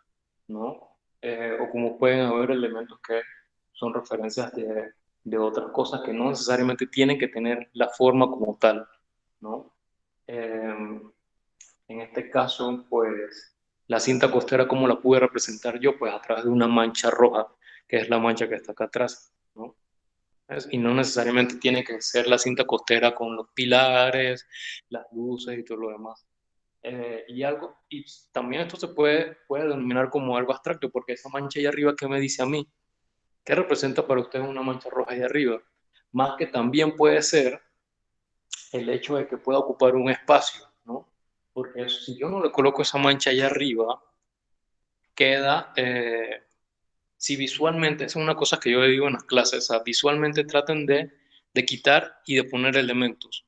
¿no? O como pueden haber elementos que son referencias de otras cosas que no necesariamente tienen que tener la forma como tal, ¿no? En este caso, pues la cinta costera, ¿cómo la pude representar yo? Pues a través de una mancha roja, que es la mancha que está acá atrás, ¿no? Y no necesariamente tiene que ser la cinta costera con los pilares, las luces y todo lo demás. Y también esto se puede denominar como algo abstracto, porque esa mancha ahí arriba, ¿qué me dice a mí? ¿Qué representa para usted una mancha roja ahí arriba? Más que también puede ser el hecho de que pueda ocupar un espacio, ¿no? Porque si yo no le coloco esa mancha allá arriba, queda, si visualmente, esa es una cosa que yo le digo en las clases, o sea, visualmente traten de quitar y de poner elementos,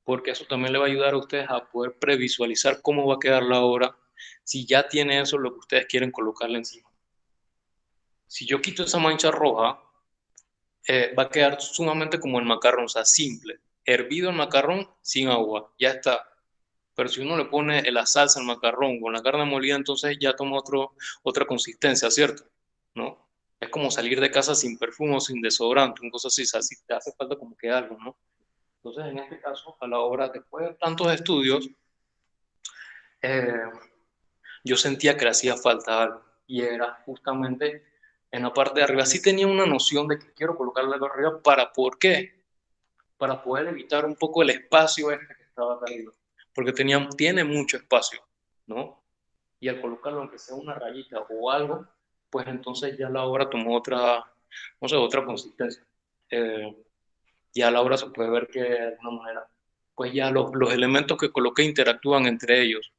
porque eso también le va a ayudar a ustedes a poder previsualizar cómo va a quedar la obra si ya tiene eso lo que ustedes quieren colocarle encima. Si yo quito esa mancha roja, va a quedar sumamente como el macarrón, o sea, simple. Hervido el macarrón sin agua, ya está. Pero si uno le pone la salsa al macarrón con la carne molida, entonces ya toma otra consistencia, ¿cierto? ¿No? Es como salir de casa sin perfume o sin desodorante, una cosa así, o sea, si te hace falta como que algo, ¿no? Entonces, en este caso, a la hora, después de tantos estudios, eh, yo sentía que le hacía falta algo, y era justamente en la parte de arriba. Sí tenía una noción de que quiero colocarle algo arriba, ¿por qué? Para poder evitar un poco el espacio este que estaba acá arriba, porque tiene mucho espacio, ¿no? Y al colocarlo, aunque sea una rayita o algo, pues entonces ya la obra tomó otra, no sé, otra consistencia. Eh, ya la obra se puede ver que de alguna manera, pues ya los elementos que coloqué interactúan entre ellos.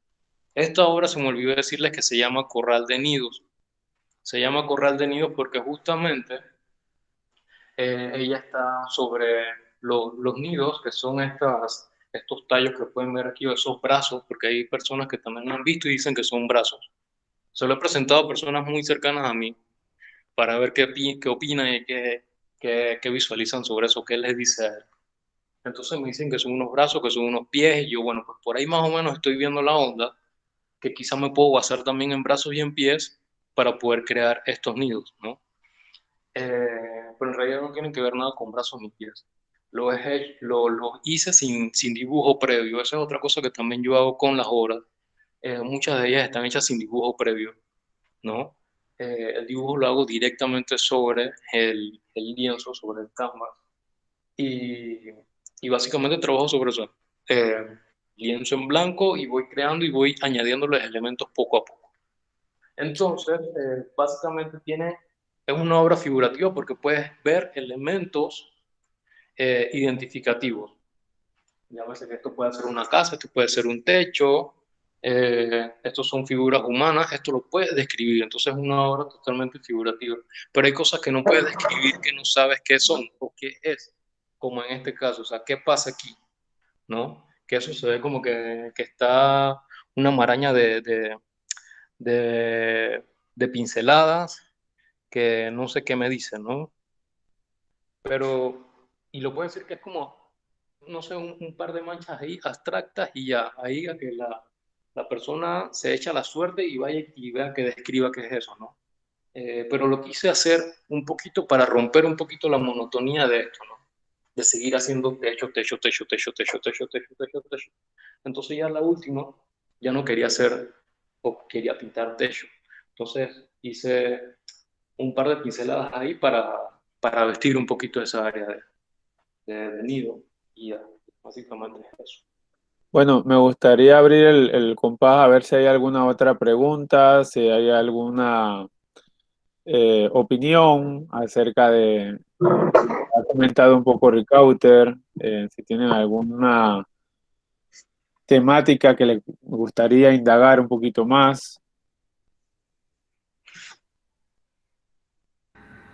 Esta obra se me olvidó decirles que se llama Corral de Nidos. Se llama Corral de Nidos porque justamente ella está sobre los nidos, que son estos tallos que pueden ver aquí, o esos brazos, porque hay personas que también lo han visto y dicen que son brazos. Se lo he presentado a personas muy cercanas a mí para ver qué opinan y qué visualizan sobre eso, qué les dice a él. Entonces me dicen que son unos brazos, que son unos pies, y yo, bueno, pues por ahí más o menos estoy viendo la onda, que quizá me puedo basar también en brazos y en pies para poder crear estos nidos, ¿no? Pero en realidad no tienen que ver nada con brazos ni pies. Lo hice sin dibujo previo. Esa es otra cosa que también yo hago con las obras. Muchas de ellas están hechas sin dibujo previo, ¿no? El dibujo lo hago directamente sobre el lienzo, sobre el canvas. Y, y básicamente trabajo sobre eso. Eh, Lienzo en blanco y voy creando y voy añadiendo los elementos poco a poco. Entonces, básicamente es una obra figurativa porque puedes ver elementos identificativos. Llámese que esto puede ser una casa, esto puede ser un techo, estos son figuras humanas, esto lo puedes describir, entonces es una obra totalmente figurativa. Pero hay cosas que no puedes describir, que no sabes qué son o qué es, como en este caso, o sea, ¿qué pasa aquí? ¿No? Que eso se ve como que está una maraña de, de pinceladas que no sé qué me dicen, ¿no? Pero, y lo puedo decir que es como no sé, un par de manchas ahí abstractas y ya, ahí a que la persona se echa la suerte y vaya y vea que describa qué es eso, ¿no? Pero lo quise hacer un poquito para romper un poquito la monotonía de esto, ¿no? De seguir haciendo techo, techo, techo, techo, techo, techo, techo, techo, techo. Entonces ya la última, ya no quería hacer o quería pintar techo. Entonces hice un par de pinceladas ahí para vestir un poquito esa área de nido y ya, básicamente es eso. Bueno, me gustaría abrir el compás a ver si hay alguna otra pregunta, si hay alguna opinión acerca de lo que ha comentado un poco Ricauter, si tienen alguna temática que les gustaría indagar un poquito más.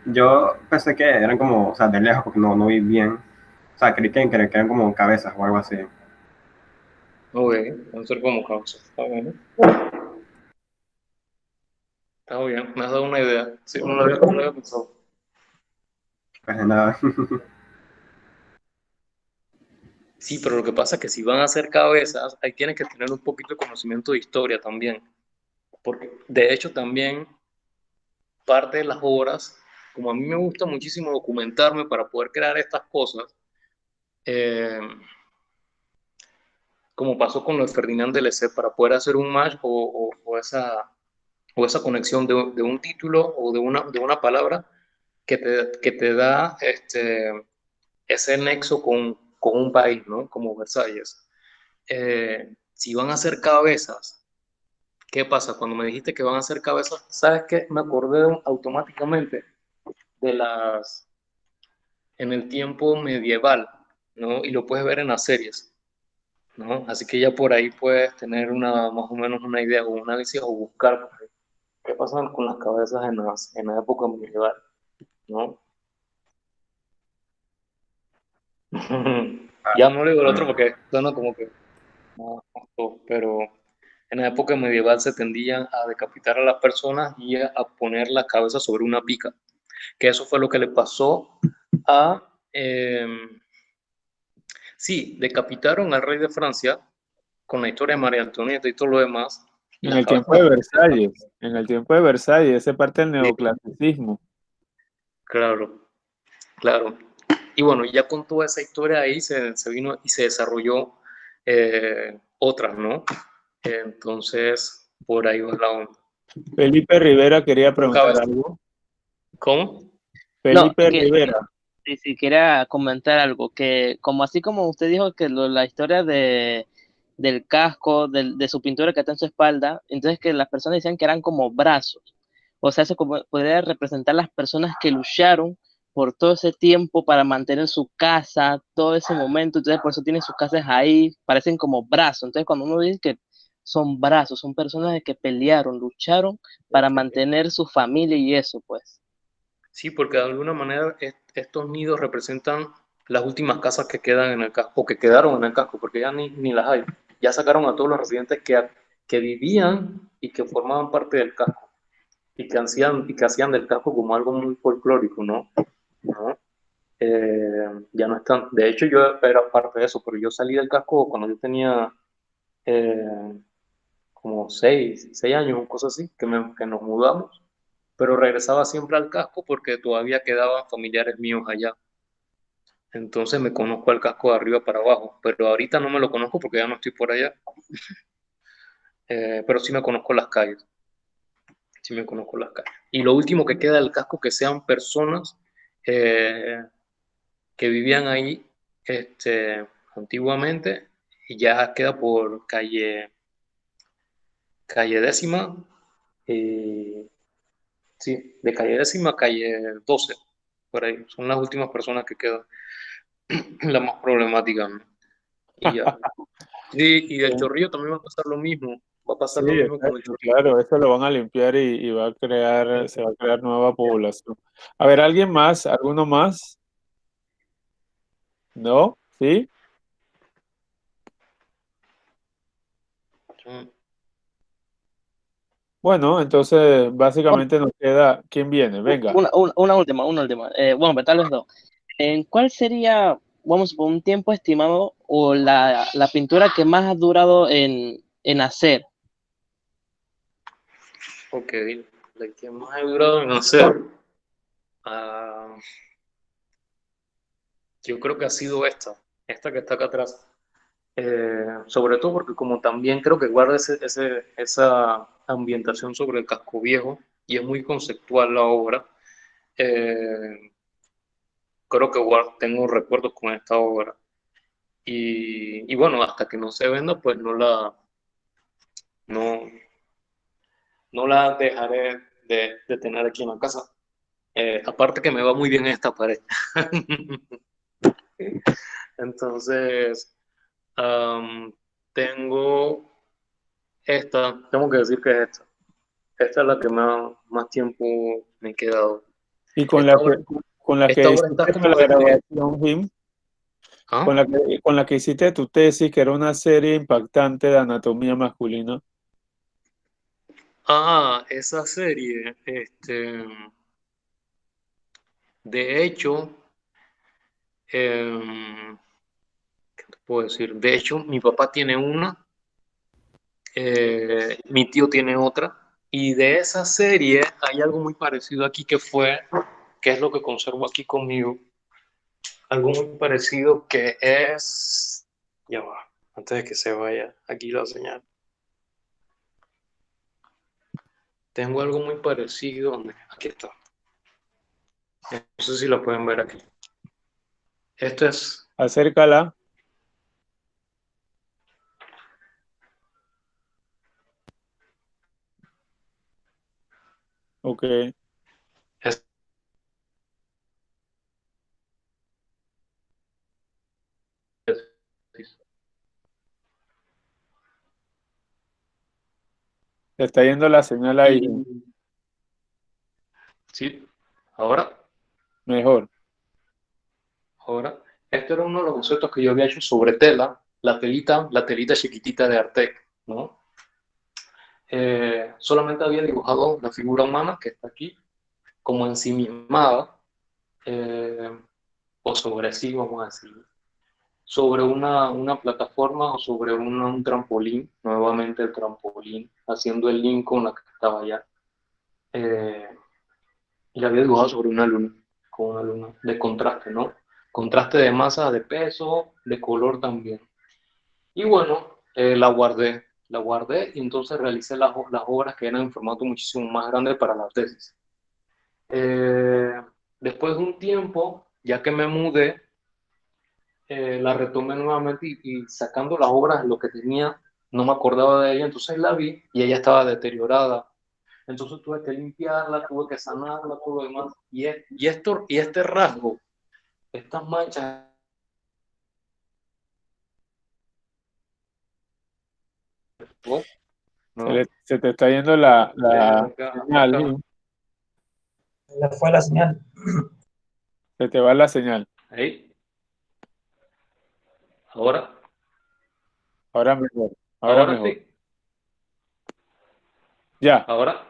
Yo pensé que eran como, o sea, de lejos, porque no vi bien. O sea, creí que eran como cabezas o algo así. Ok, van a ser como causa. Está bien. Está bien, me has dado una idea. Sí, no lo había pensado. Pues de nada. Sí, pero lo que pasa es que si van a hacer cabezas, ahí tienes que tener un poquito de conocimiento de historia también. Porque de hecho también parte de las obras, como a mí me gusta muchísimo documentarme para poder crear estas cosas, eh, como pasó con lo de Ferdinand de Lesseps, para poder hacer un match o esa conexión de un título o de una palabra que te da ese nexo con un país, ¿no? Como Versalles. Si van a hacer cabezas, ¿qué pasa? Cuando me dijiste que van a hacer cabezas, ¿sabes qué? Me acordé automáticamente de en el tiempo medieval, ¿no? Y lo puedes ver en las series, ¿no? Así que ya por ahí puedes tener más o menos una idea o un análisis o buscar qué pasa con las cabezas en la época medieval, ¿no? Ya no le digo el otro porque suena como que no, no, pero en la época medieval se tendían a decapitar a las personas y a poner la cabeza sobre una pica, que eso fue lo que le pasó a, sí, decapitaron al rey de Francia con la historia de María Antonieta y todo lo demás, y En la el cabeza tiempo de Versalles, en el tiempo de Versalles, esa parte del neoclasicismo. claro, claro. Y bueno, ya con toda esa historia ahí se vino y se desarrolló otras, ¿no? Entonces, por ahí va la onda. Felipe Rivera quería Con preguntar cabeza. algo. ¿Cómo? No, Felipe Rivera. si quisiera comentar algo, que como así como usted dijo que la historia del casco, de su pintura que está en su espalda, entonces que las personas decían que eran como brazos. O sea, eso podría representar las personas que lucharon por todo ese tiempo para mantener su casa, todo ese momento, entonces por eso tienen sus casas ahí, parecen como brazos. Entonces cuando uno dice que son brazos, son personas que pelearon, lucharon para mantener su familia y eso, pues. Sí, porque de alguna manera estos nidos representan las últimas casas que quedan en el casco, o que quedaron en el casco, porque ya ni las hay. Ya sacaron a todos los residentes que vivían y que formaban parte del casco, y que hacían del casco como algo muy folclórico, ¿no? ¿No? Ya no están. De hecho, yo era parte de eso, pero yo salí del casco cuando yo tenía eh, como 6 años, cosas así, que nos mudamos, pero regresaba siempre al casco porque todavía quedaban familiares míos allá. Entonces me conozco al casco de arriba para abajo, pero ahorita no me lo conozco porque ya no estoy por allá. Pero sí me conozco las calles, sí me conozco las calles. Y lo último que queda del casco que sean personas eh, que vivían ahí antiguamente y ya queda por calle décima, eh, sí, de calle décima a calle 12, por ahí. Son las últimas personas que quedan, las más problemáticas, ¿no? Y ya. Sí, y del Chorrillo también va a pasar lo mismo. Va a pasar Sí, lo mismo con el exacto, Chorrillo. claro, eso lo van a limpiar y va a crear, se va a crear nueva población. A ver, ¿alguien más? ¿Alguno más? ¿No? ¿Sí? Mm. Bueno, entonces básicamente nos queda, ¿quién viene? Venga. Una última. Bueno, pero tal vez dos. ¿En cuál sería vamos por un tiempo estimado o la pintura que más ha durado en hacer. Ok, la que más he durado en hacer, ah, yo creo que ha sido esta que está acá atrás. Sobre todo porque como también creo que guarda esa ambientación sobre el casco viejo y es muy conceptual la obra, eh, creo que tengo recuerdos con esta obra. Y bueno, hasta que no se venda, pues no, no la dejaré de tener aquí en la casa. Aparte que me va muy bien esta pared. Entonces, am, tengo tengo que decir que es esta. Esta es la que más tiempo me he quedado. Y con Esta la obra, con la que esta obra está hiciste como la desde... grabación, Jim, ¿Ah? con la que hiciste tu tesis, que era una serie impactante de anatomía masculina. Esa serie, de hecho, em, ¿qué te puedo decir? De hecho, mi papá tiene una, mi tío tiene otra, y de esa serie hay algo muy parecido aquí que es lo que conservo aquí conmigo, algo muy parecido que es, ya va, antes de que se vaya aquí la señal, tengo algo muy parecido, aquí está, no sé si lo pueden ver aquí. Esto es, Acércala. Ok. es- Te está yendo la señal ahí, Jim. y, sí, ahora, Mejor. ahora, este era uno de los bocetos que yo había hecho sobre tela, la telita chiquitita de Artec, ¿no? Solamente había dibujado la figura humana que está aquí, como ensimismada, eh, o sobre sí, vamos a decir, sobre una plataforma o sobre un trampolín, nuevamente el trampolín, haciendo el link con la que estaba allá. Eh, y la había dibujado sobre una luna, con una luna de contraste, ¿no? Contraste de masa, de peso, de color también. Y bueno, la guardé y entonces realicé las obras que eran en formato muchísimo más grande para la tesis. Eh, Después de un tiempo, ya que me mudé, la retomé nuevamente y sacando las obras, lo que tenía, no me acordaba de ella, entonces la vi y ella estaba deteriorada. Entonces tuve que limpiarla, tuve que sanarla, todo lo demás. Y este rasgo, estas manchas, ¿no? Se te está yendo la señal, Acá. Jim. Le fue la señal. Se te va la señal. Ahí, ahora, Ahora mejor. Ahora ahora mejor. sí, Ya. ahora.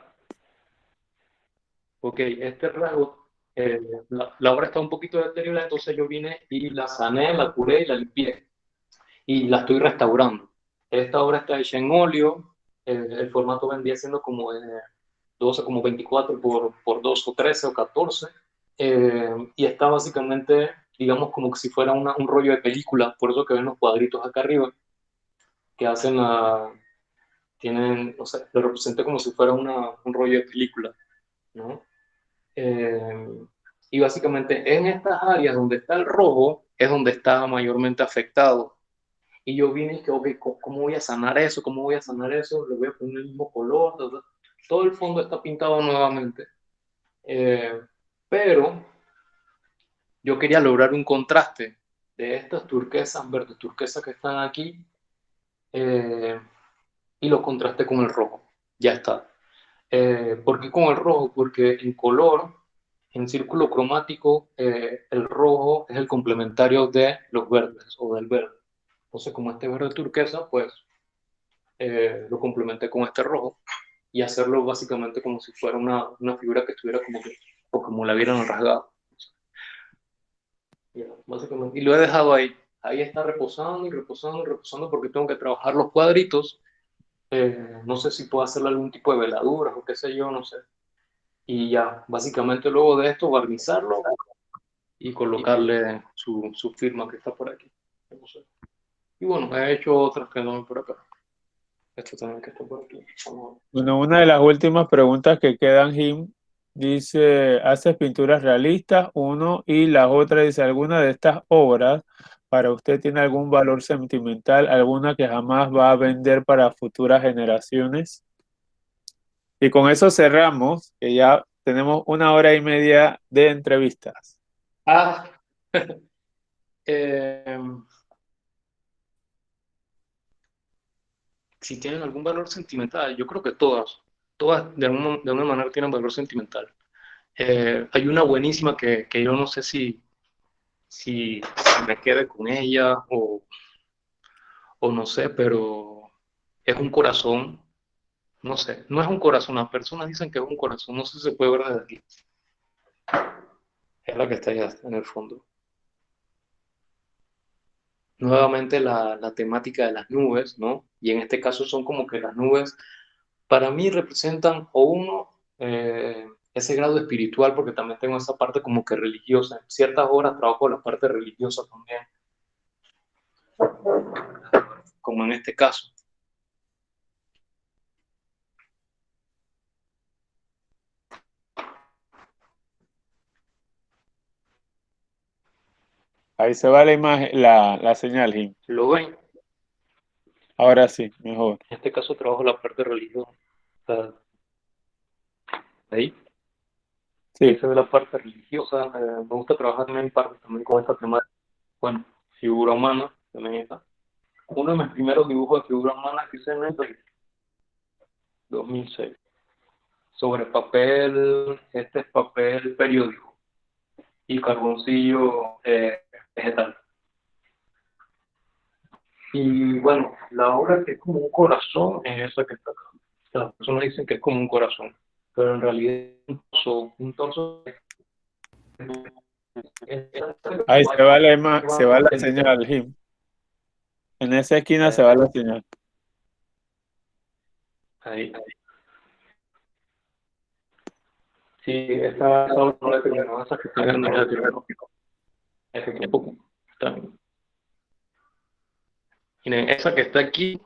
Ok, este rasgo, la obra está un poquito deteriorada, entonces yo vine y la sané, la curé y la limpié. Y la estoy restaurando. Esta obra está hecha en óleo, el formato vendría siendo como de 12, como 24 por 2 o 13 o 14, y está básicamente, digamos, como que si fuera un rollo de película, por eso que ven los cuadritos acá arriba, que hacen tienen, o sea, lo representa como si fuera un rollo de película, ¿no? Eh, y básicamente en estas áreas donde está el rojo es donde está mayormente afectado. Y yo vine y que, ok, ¿cómo voy a sanar eso? ¿Cómo voy a sanar eso? Le voy a poner el mismo color. Todo el fondo está pintado nuevamente. Eh, pero yo quería lograr un contraste de estas turquesas, verdes turquesas que están aquí, eh, y lo contrasté con el rojo. Ya está. ¿Por qué con el rojo? Porque en color, en círculo cromático, el rojo es el complementario de los verdes o del verde. Entonces, como este verde turquesa, pues lo complementé con este rojo y hacerlo básicamente como si fuera una figura que estuviera como que, o como la vieran rasgada. Ya, básicamente. Y lo he dejado ahí. Ahí está reposando y reposando y reposando porque tengo que trabajar los cuadritos. No sé si puedo hacerle algún tipo de veladuras o qué sé yo, no sé. Y ya, básicamente luego de esto, barnizarlo y colocarle su firma que está por aquí. No sé. Y bueno, he hecho otras que no ven por acá. Esto también que está por aquí. Vamos a ver. Bueno, una de las últimas preguntas que quedan, Jim, dice, ¿haces pinturas realistas? Uno, y la otra dice, ¿alguna de estas obras para usted tiene algún valor sentimental, alguna que jamás va a vender para futuras generaciones? Y con eso cerramos, que ya tenemos 1 hora y media de entrevistas. Ah, eh, si tienen algún valor sentimental, yo creo que todas de alguna manera tienen valor sentimental. Hay una buenísima que yo no sé si me quede con ella o no sé, pero es un corazón, no sé, no es un corazón, las personas dicen que es un corazón, no sé si se puede ver desde aquí, es la que está allá en el fondo. Nuevamente la temática de las nubes, ¿no? Y en este caso son como que las nubes, para mí representan o uno, ese grado espiritual, porque también tengo esa parte como que religiosa. En ciertas horas trabajo la parte religiosa también, como en este caso. Ahí se va la imagen, la señal, Jim. ¿Lo ven? Ahora sí, mejor. En este caso trabajo la parte religiosa. Está ahí. Ahí Sí. se ve la parte religiosa. Me gusta trabajar también parte también con esta temática. Bueno, figura humana también está. Uno de mis primeros dibujos de figura humana que hice en el 2006. Sobre papel, este es papel periódico y carboncillo vegetal. Y bueno, la obra que es como un corazón es esa que está acá. Las personas dicen que es como un corazón, pero en realidad es un torso. Ahí se va se va la señal, Jim. En esa esquina se va la señal. Ahí. Sí, esa obra no la he terminado, esa que está viendo ya terminó. Ese tiempo está bien. Miren, esa que está aquí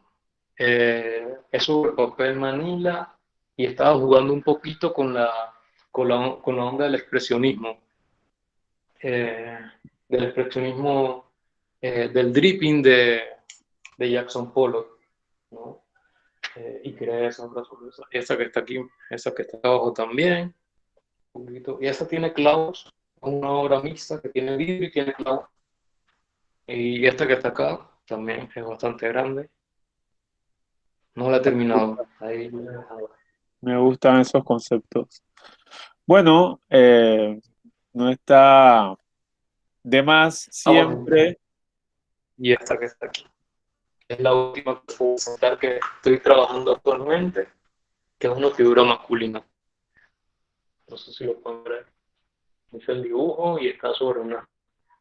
es sobre papel manila y estaba jugando un poquito con la onda eh, del expresionismo, del dripping de Jackson Pollock, ¿no? Y creé esa obra sobre esa que está aquí, esa que está abajo también, un poquito. Y esa tiene clavos, una obra mixta que tiene vidrio y tiene clavos. Y esta que está acá también es bastante grande. No la he terminado. Ahí la he dejado. Me gustan esos conceptos. Bueno, no está de más Ah, bueno, siempre. y esta que está aquí. Es la última que puedo presentar que estoy trabajando actualmente, que es una figura masculina. No sé si lo pueden ver. Es el dibujo y está sobre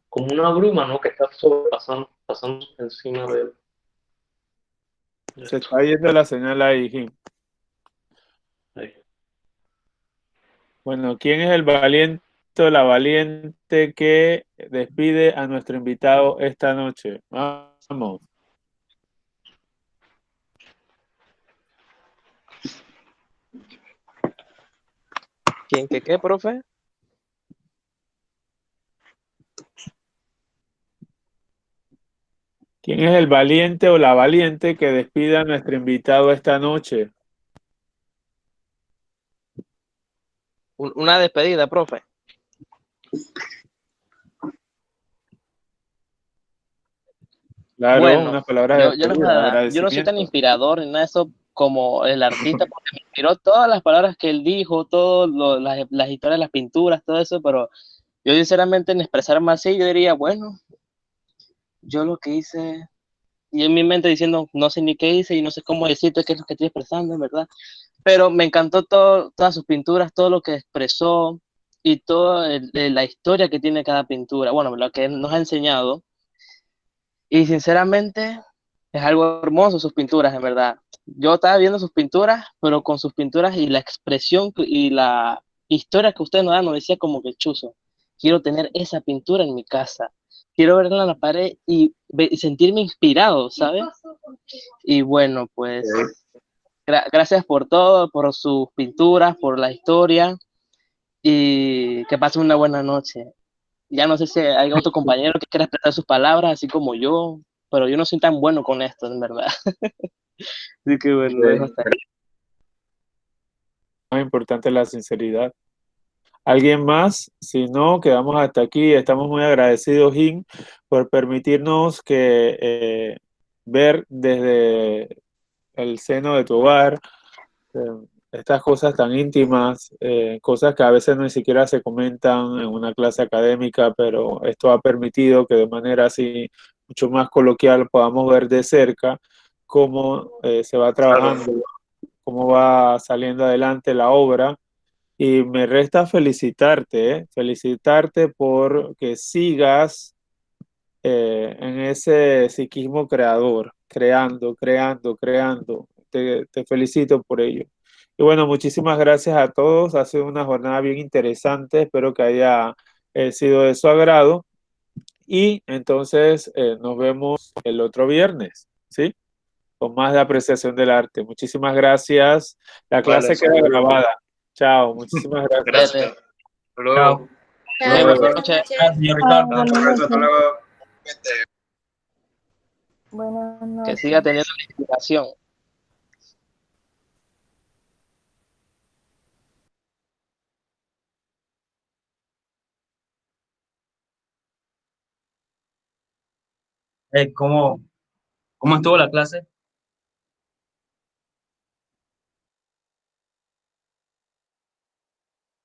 como una bruma, ¿no? Que está pasando encima de Se esto. está yendo la señal ahí, Jim. Ahí. Bueno, ¿quién es el valiente o la valiente que despide a nuestro invitado esta noche? Vamos. ¿Quién qué, profe? ¿Quién es el valiente o la valiente que despide a nuestro invitado esta noche? Una despedida, profe. Claro, Bueno, unas palabras de yo les voy a despedida, dar, yo no soy tan agradecimiento. inspirador ni nada de eso como el artista, porque me inspiró todas las palabras que él dijo, todas las historias, las pinturas, todo eso, pero yo sinceramente en expresarme así, yo diría, bueno, yo lo que hice, y en mi mente diciendo, no sé ni qué hice y no sé cómo decirte qué es lo que estoy expresando, en verdad, pero me encantó todo, todas sus pinturas, todo lo que expresó, y toda la historia que tiene cada pintura, bueno, lo que nos ha enseñado. Y sinceramente es algo hermoso sus pinturas, en verdad. Yo estaba viendo sus pinturas, pero con sus pinturas y la expresión y la historia que usted nos da, nos decía como que chuzo, quiero tener esa pintura en mi casa. Quiero verla en la pared y sentirme inspirado, ¿sabes? Y bueno, pues gracias por todo, por sus pinturas, por la historia y que pasen una buena noche. Ya no sé si hay otro compañero que quiera expresar sus palabras, así como yo, pero yo no soy tan bueno con esto, en verdad. Así que bueno, lo dejo hasta ahí. Más importante es la sinceridad. ¿Alguien más? Si no, quedamos hasta aquí. Estamos muy agradecidos, Jim, por permitirnos ver desde el seno de tu hogar eh, estas cosas tan íntimas, cosas que a veces ni siquiera se comentan en una clase académica, pero esto ha permitido que de manera así mucho más coloquial podamos ver de cerca cómo se va trabajando, cómo va saliendo adelante la obra. Y me resta felicitarte por que sigas en ese psiquismo creador, creando, creando, creando. Te felicito por ello. Y bueno, muchísimas gracias a todos. Ha sido una jornada bien interesante. Espero que haya sido de su agrado. Y entonces nos vemos el otro viernes, ¿sí? Con más de apreciación del arte. Muchísimas gracias. La Vale, clase queda grabada. Chao, muchísimas gracias. gracias. Hasta Chao. luego. Hasta Buenas luego. noches. Buenas noches. Gracias, señor Ah, Ricardo. buenas Hasta noches. luego. Buenas Que siga noches. teniendo la inspiración. ¿Cómo estuvo la clase?